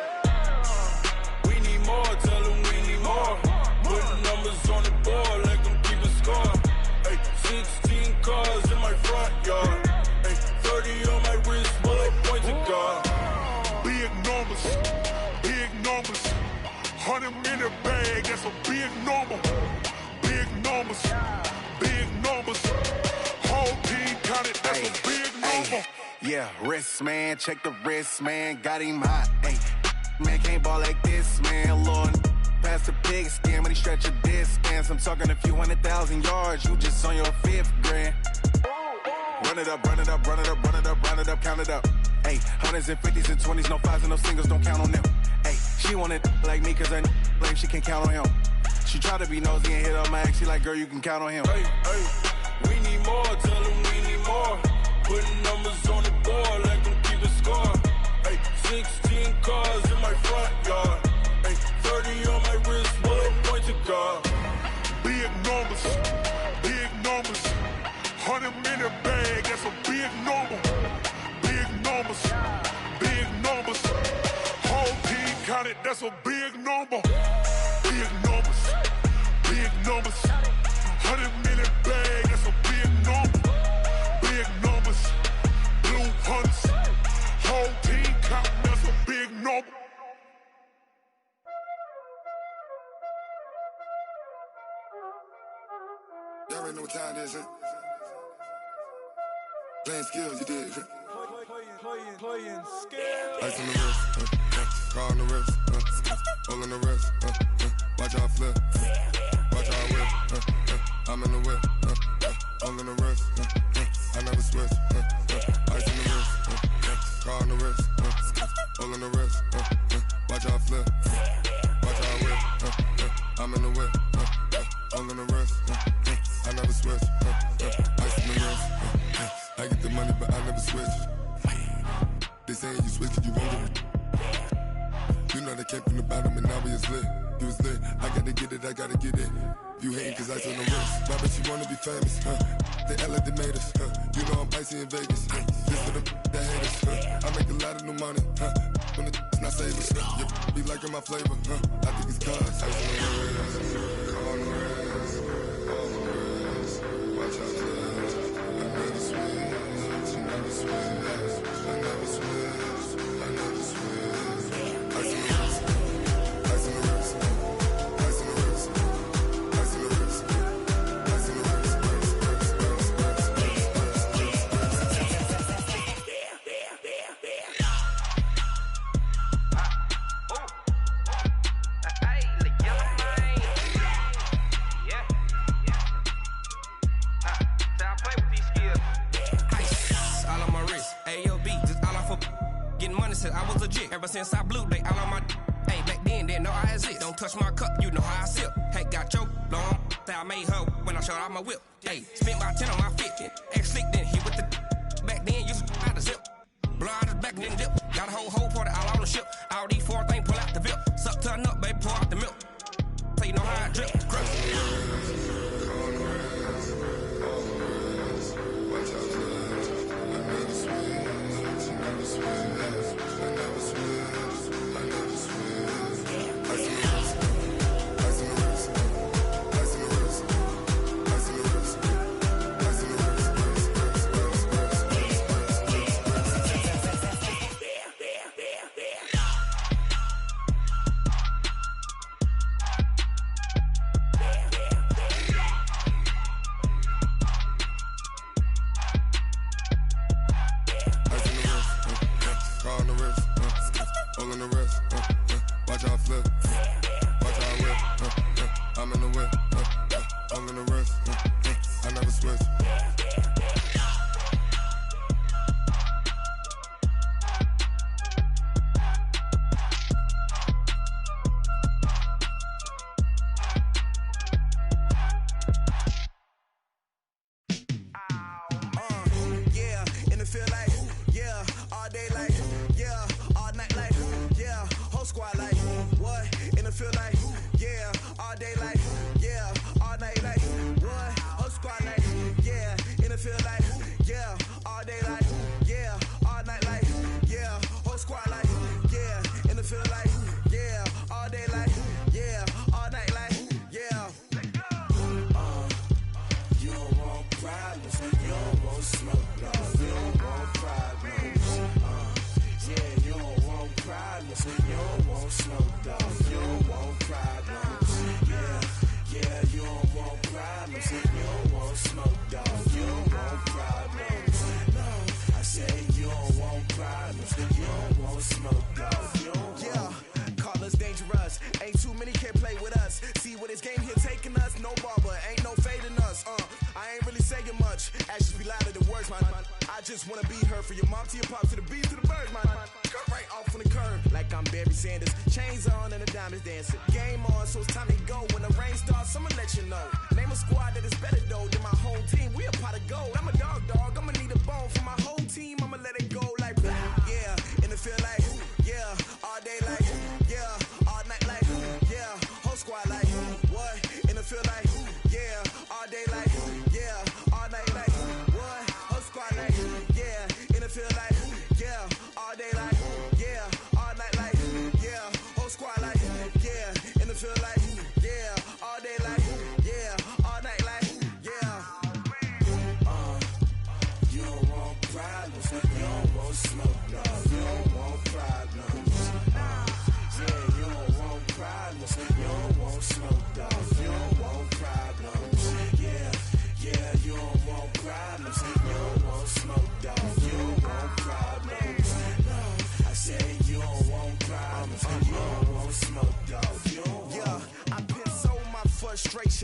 We need more, tell them we need more. Putting numbers on the board, like them keep a score. Hey, 16 cars in my front yard. Hey, 30 on my wrist, while I point to God. Big numbers, 100-minute bag, that's a big number. Big numbers, whole team counted, that's a big number. Yeah, wrist man, check the wrist man, got him hot. Ay, man can't ball like this, man. Lord, past the pig skin, but he stretch a distance. I'm talking a few 100,000 yards, you just on your 5th grand. Run it up, count it up. Ay, 100s and 50s and 20s, no 5s and no singles, don't count on them. Ay, she want it like me, cause her like she can count on him. She try to be nosy and hit on my ex, she like, girl, you can count on him. Hey, we need more, tell them we need more. Putting numbers on the board, like them keep a score. Hey, 16 cars in my front yard. Hey, 30 on my wrist, while I point to God. Big numbers, 100-minute bag, that's a big number. Big numbers, whole team counted, that's a big number. Big numbers, 100-minute bag, that's a big number. Big numbers, blue hunts, whole team counting, that's a big number. Y'all already know what time it is, huh? Playing skills, you did. Playing skills. Ice on the wrist, car on the wrist, hole in the wrist, watch how I flip, watch how I whip, I'm in the whip, hole in the wrist, I never switch, ice on the wrist, car on the wrist, hole in the wrist, watch how I flip, watch how I whip, I'm in the whip, hole in the wrist, I never switch, ice on the wrist, I get the money but I never switch. They say you switch it, you won't get it. You know they came from the bottom and now we is lit. You was lit, I gotta get it, You hating cause ice on the wrist. My bitch, you wanna be famous, They act like they made us, You know I'm icy in Vegas, This for the that hate us, I make a lot of new money, When the not savers, Be liking my flavor, I think it's cause ice on the wrist, on the wrist, on the wrist. Watch out, I never switch, I never switch. I never switch, I never switch. Ice in the wrist, ice in the wrist, ice in the wrist, ice in the wrist, ice in the wrist, Ever since I blew, they all on my. Hey, in, didn't know I exist. Don't touch my cup, you know how I sip. Hey, got your long that I made her when I showed out my whip. Hey, spent about 10 on my fit. Ex slick, then hit with the back then, used to out the zip. Blow out his back, then dip. Got a whole party all on the ship. All these 4 things, pull out the VIP. Suck, turn up, baby, pour out the milk. So you know how I drip.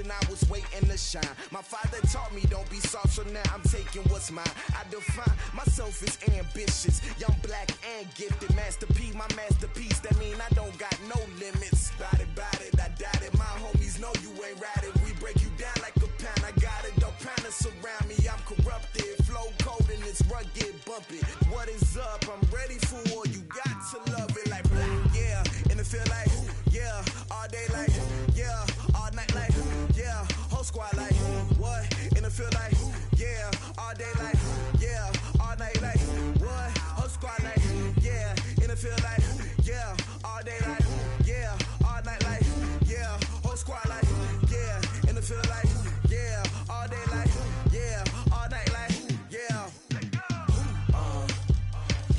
I was waiting to shine. My father taught me don't be soft, so now I'm taking what's mine. I define myself as ambitious, young, black, and gifted. Master P, my masterpiece. That mean I don't got no limits. Bout it, I doubt it. My homies know you ain't ratted. We break you down like a pound. I got it, don't pound us around me. I'm corrupted, flow cold and it's rugged, bumpy. What is up? I'm ready for war. You got to love it like black, yeah. And it feel like, yeah, all day like, yeah, all night like, yeah, whole squad like, what? And it feel like, yeah, all day like, yeah, all night like, what? Whole squad like, yeah, and it feel like, yeah, all day like, yeah, all night like, yeah, whole squad like, yeah, and it feel like, yeah, all day like, yeah, all night like, yeah.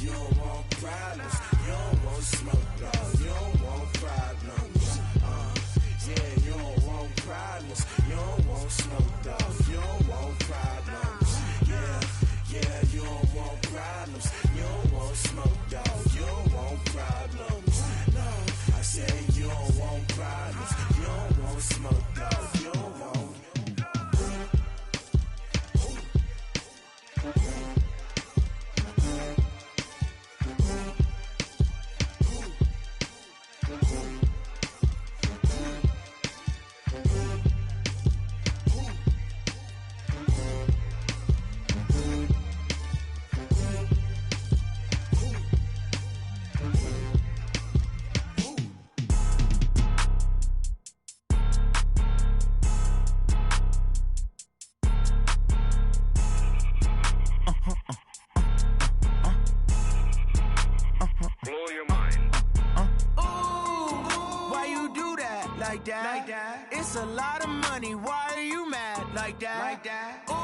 You don't want problems, you don't want smoke, no, you don't want problems. Yeah, you don't want problems, you don't want smoke, dog, you don't want problems. like that. It's a lot of money, why are you mad like that? Ooh,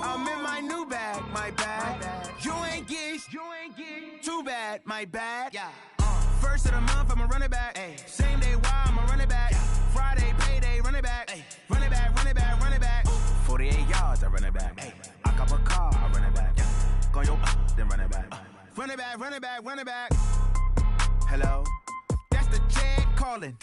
I'm in my new bag, my bad. You ain't get too bad, my bad. First of the month, I'ma run it back. Same day, why I'ma run it back. Friday, payday, run it back. Run it back, run it back, run it back. 48 yards, I run it back. I cop a car, I run it back. Go yo, then run it back. Run it back, run it back, run it back. Hello? That's the jag calling.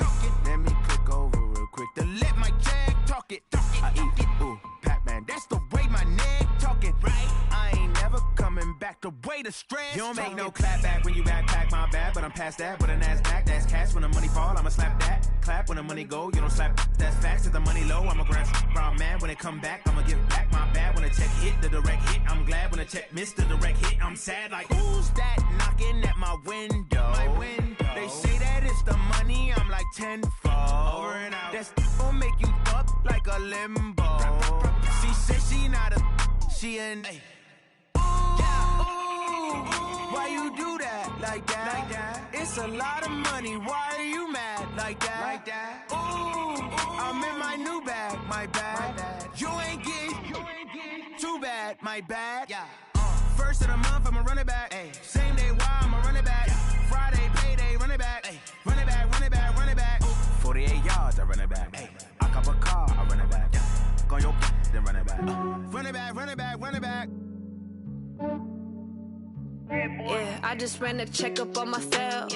Let me click over real quick to let my jag talk it. I eat it, ooh, Pac-Man. That's the way my neck talking. Right? I ain't never coming back the way the stress. You don't make no clap back when you backpack, my bad. But I'm past that with a NASDAQ. That's cash when the money fall, I'ma slap that. Clap when the money go, you don't slap. That's facts. If the money low, I'ma grab brown man. When it come back, I'ma give back my bad. When the check hit, the direct hit. I'm glad when the check missed the direct hit. I'm sad like, who's that knocking at my window? My window. They say that it's the money, I'm like tenfold. Over and out. That's gon' make you up like a limbo. She said she not a, she an. Why you do that like that? It's a lot of money, why are you mad like that? Ooh, I'm in my new bag, my bad. You ain't get too bad, my bad. First of the month, I'ma run it back. Same day, why I'ma run it back. Friday, payday, run it back. Run it back, run it back, run it back. 48 yards, I run it back. I cop a car, I run it back. Go yo, then run it back. Run it back, run it back, run it back. Yeah, I just ran a checkup on myself.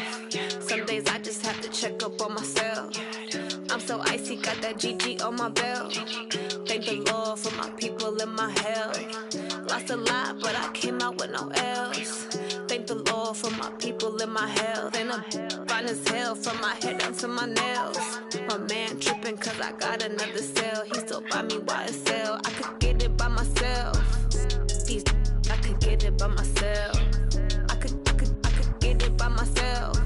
Some days I just have to check up on myself. I'm so icy, got that GG on my belt. Thank the Lord for my people in my health. Lost a lot, but I came out with no L's. Thank the Lord for my people in my health. And I'm fine as hell from my head down to my nails. My man tripping cause I got another cell. He still buy me YSL. I could get it by myself. These I could get it by myself. I could get it by myself.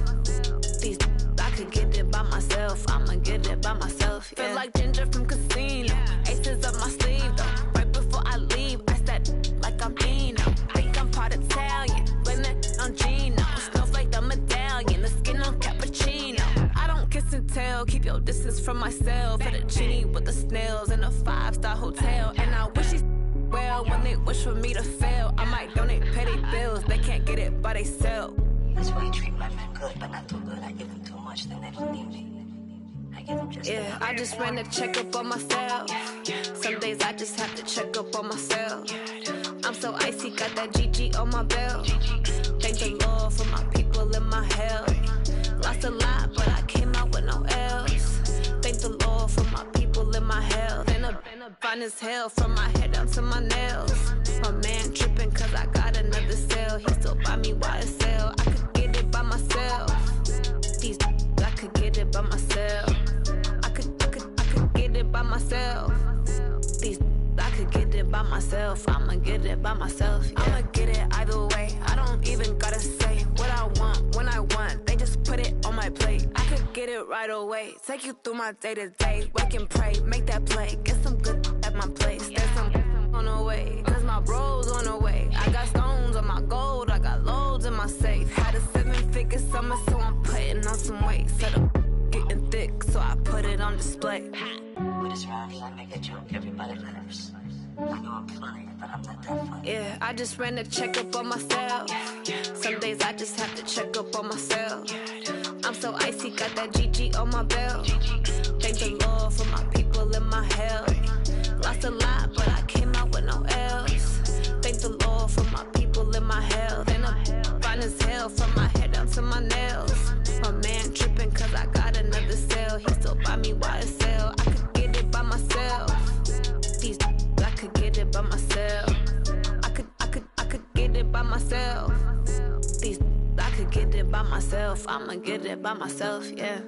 These I could get it by myself. I'ma get it by myself. Yeah. Feel like Ginger from Casino. Aces up my sleeve though. Right before I leave, I said like I'm Dino. Think I'm part Italian. Blame it on Gino. Snowflake the medallion. The skin on cappuccino. I don't kiss and tell. Keep your distance from myself. For the genie with the snails in a 5-star hotel. And I wish he's well when they wish for me to fail. I might donate petty bills. They can't get it by they sell. That's why you treat my men good, but not too good. I give them too much, then they don't need me. I give them just yeah, I just ran a checkup on myself. Some days I just have to check up on myself. I'm so icy, got that GG on my belt. Thank the Lord for my people in my health. Lost a lot, but I came out with no L's. Thank the Lord for my people in my health. And I'm fine as hell from my head down to my nails. My man tripping cause I got another cell. He still buy me YSL. I could get it by myself. These I could get it by myself. I could get it by myself. These I could get it by myself. I'ma get it by myself. Yeah. I'ma get it either way. I don't even gotta say what I want when I want. They just put it on my plate. I could get it right away. Take you through my day to day. Wake and pray, make that play. Get some good at my place. There's some on the way. Cause my bros on the way. I got stones on my gold. I got loads in my safe. Had a 7-figure summer, so I'm putting on some weight. Set up getting thick, so I put it on display. With this round, I make a joke everybody laughs. I know I'm funny, but I'm not that funny. Yeah, I just ran a checkup on myself. Some days I just have to check up on myself. I'm so icy, got that GG on my belt. Thank the Lord for my people in my health. Lost a lot, but I came out with no L's. Thank the Lord for my people in my health. And I'm fine as hell from my head down to my nails. My man tripping cause I got another cell. He still buy me YSL. I could get it by myself. These I could get it by myself. I could get it by myself. These I could get it by myself. I'ma get it by myself, yeah.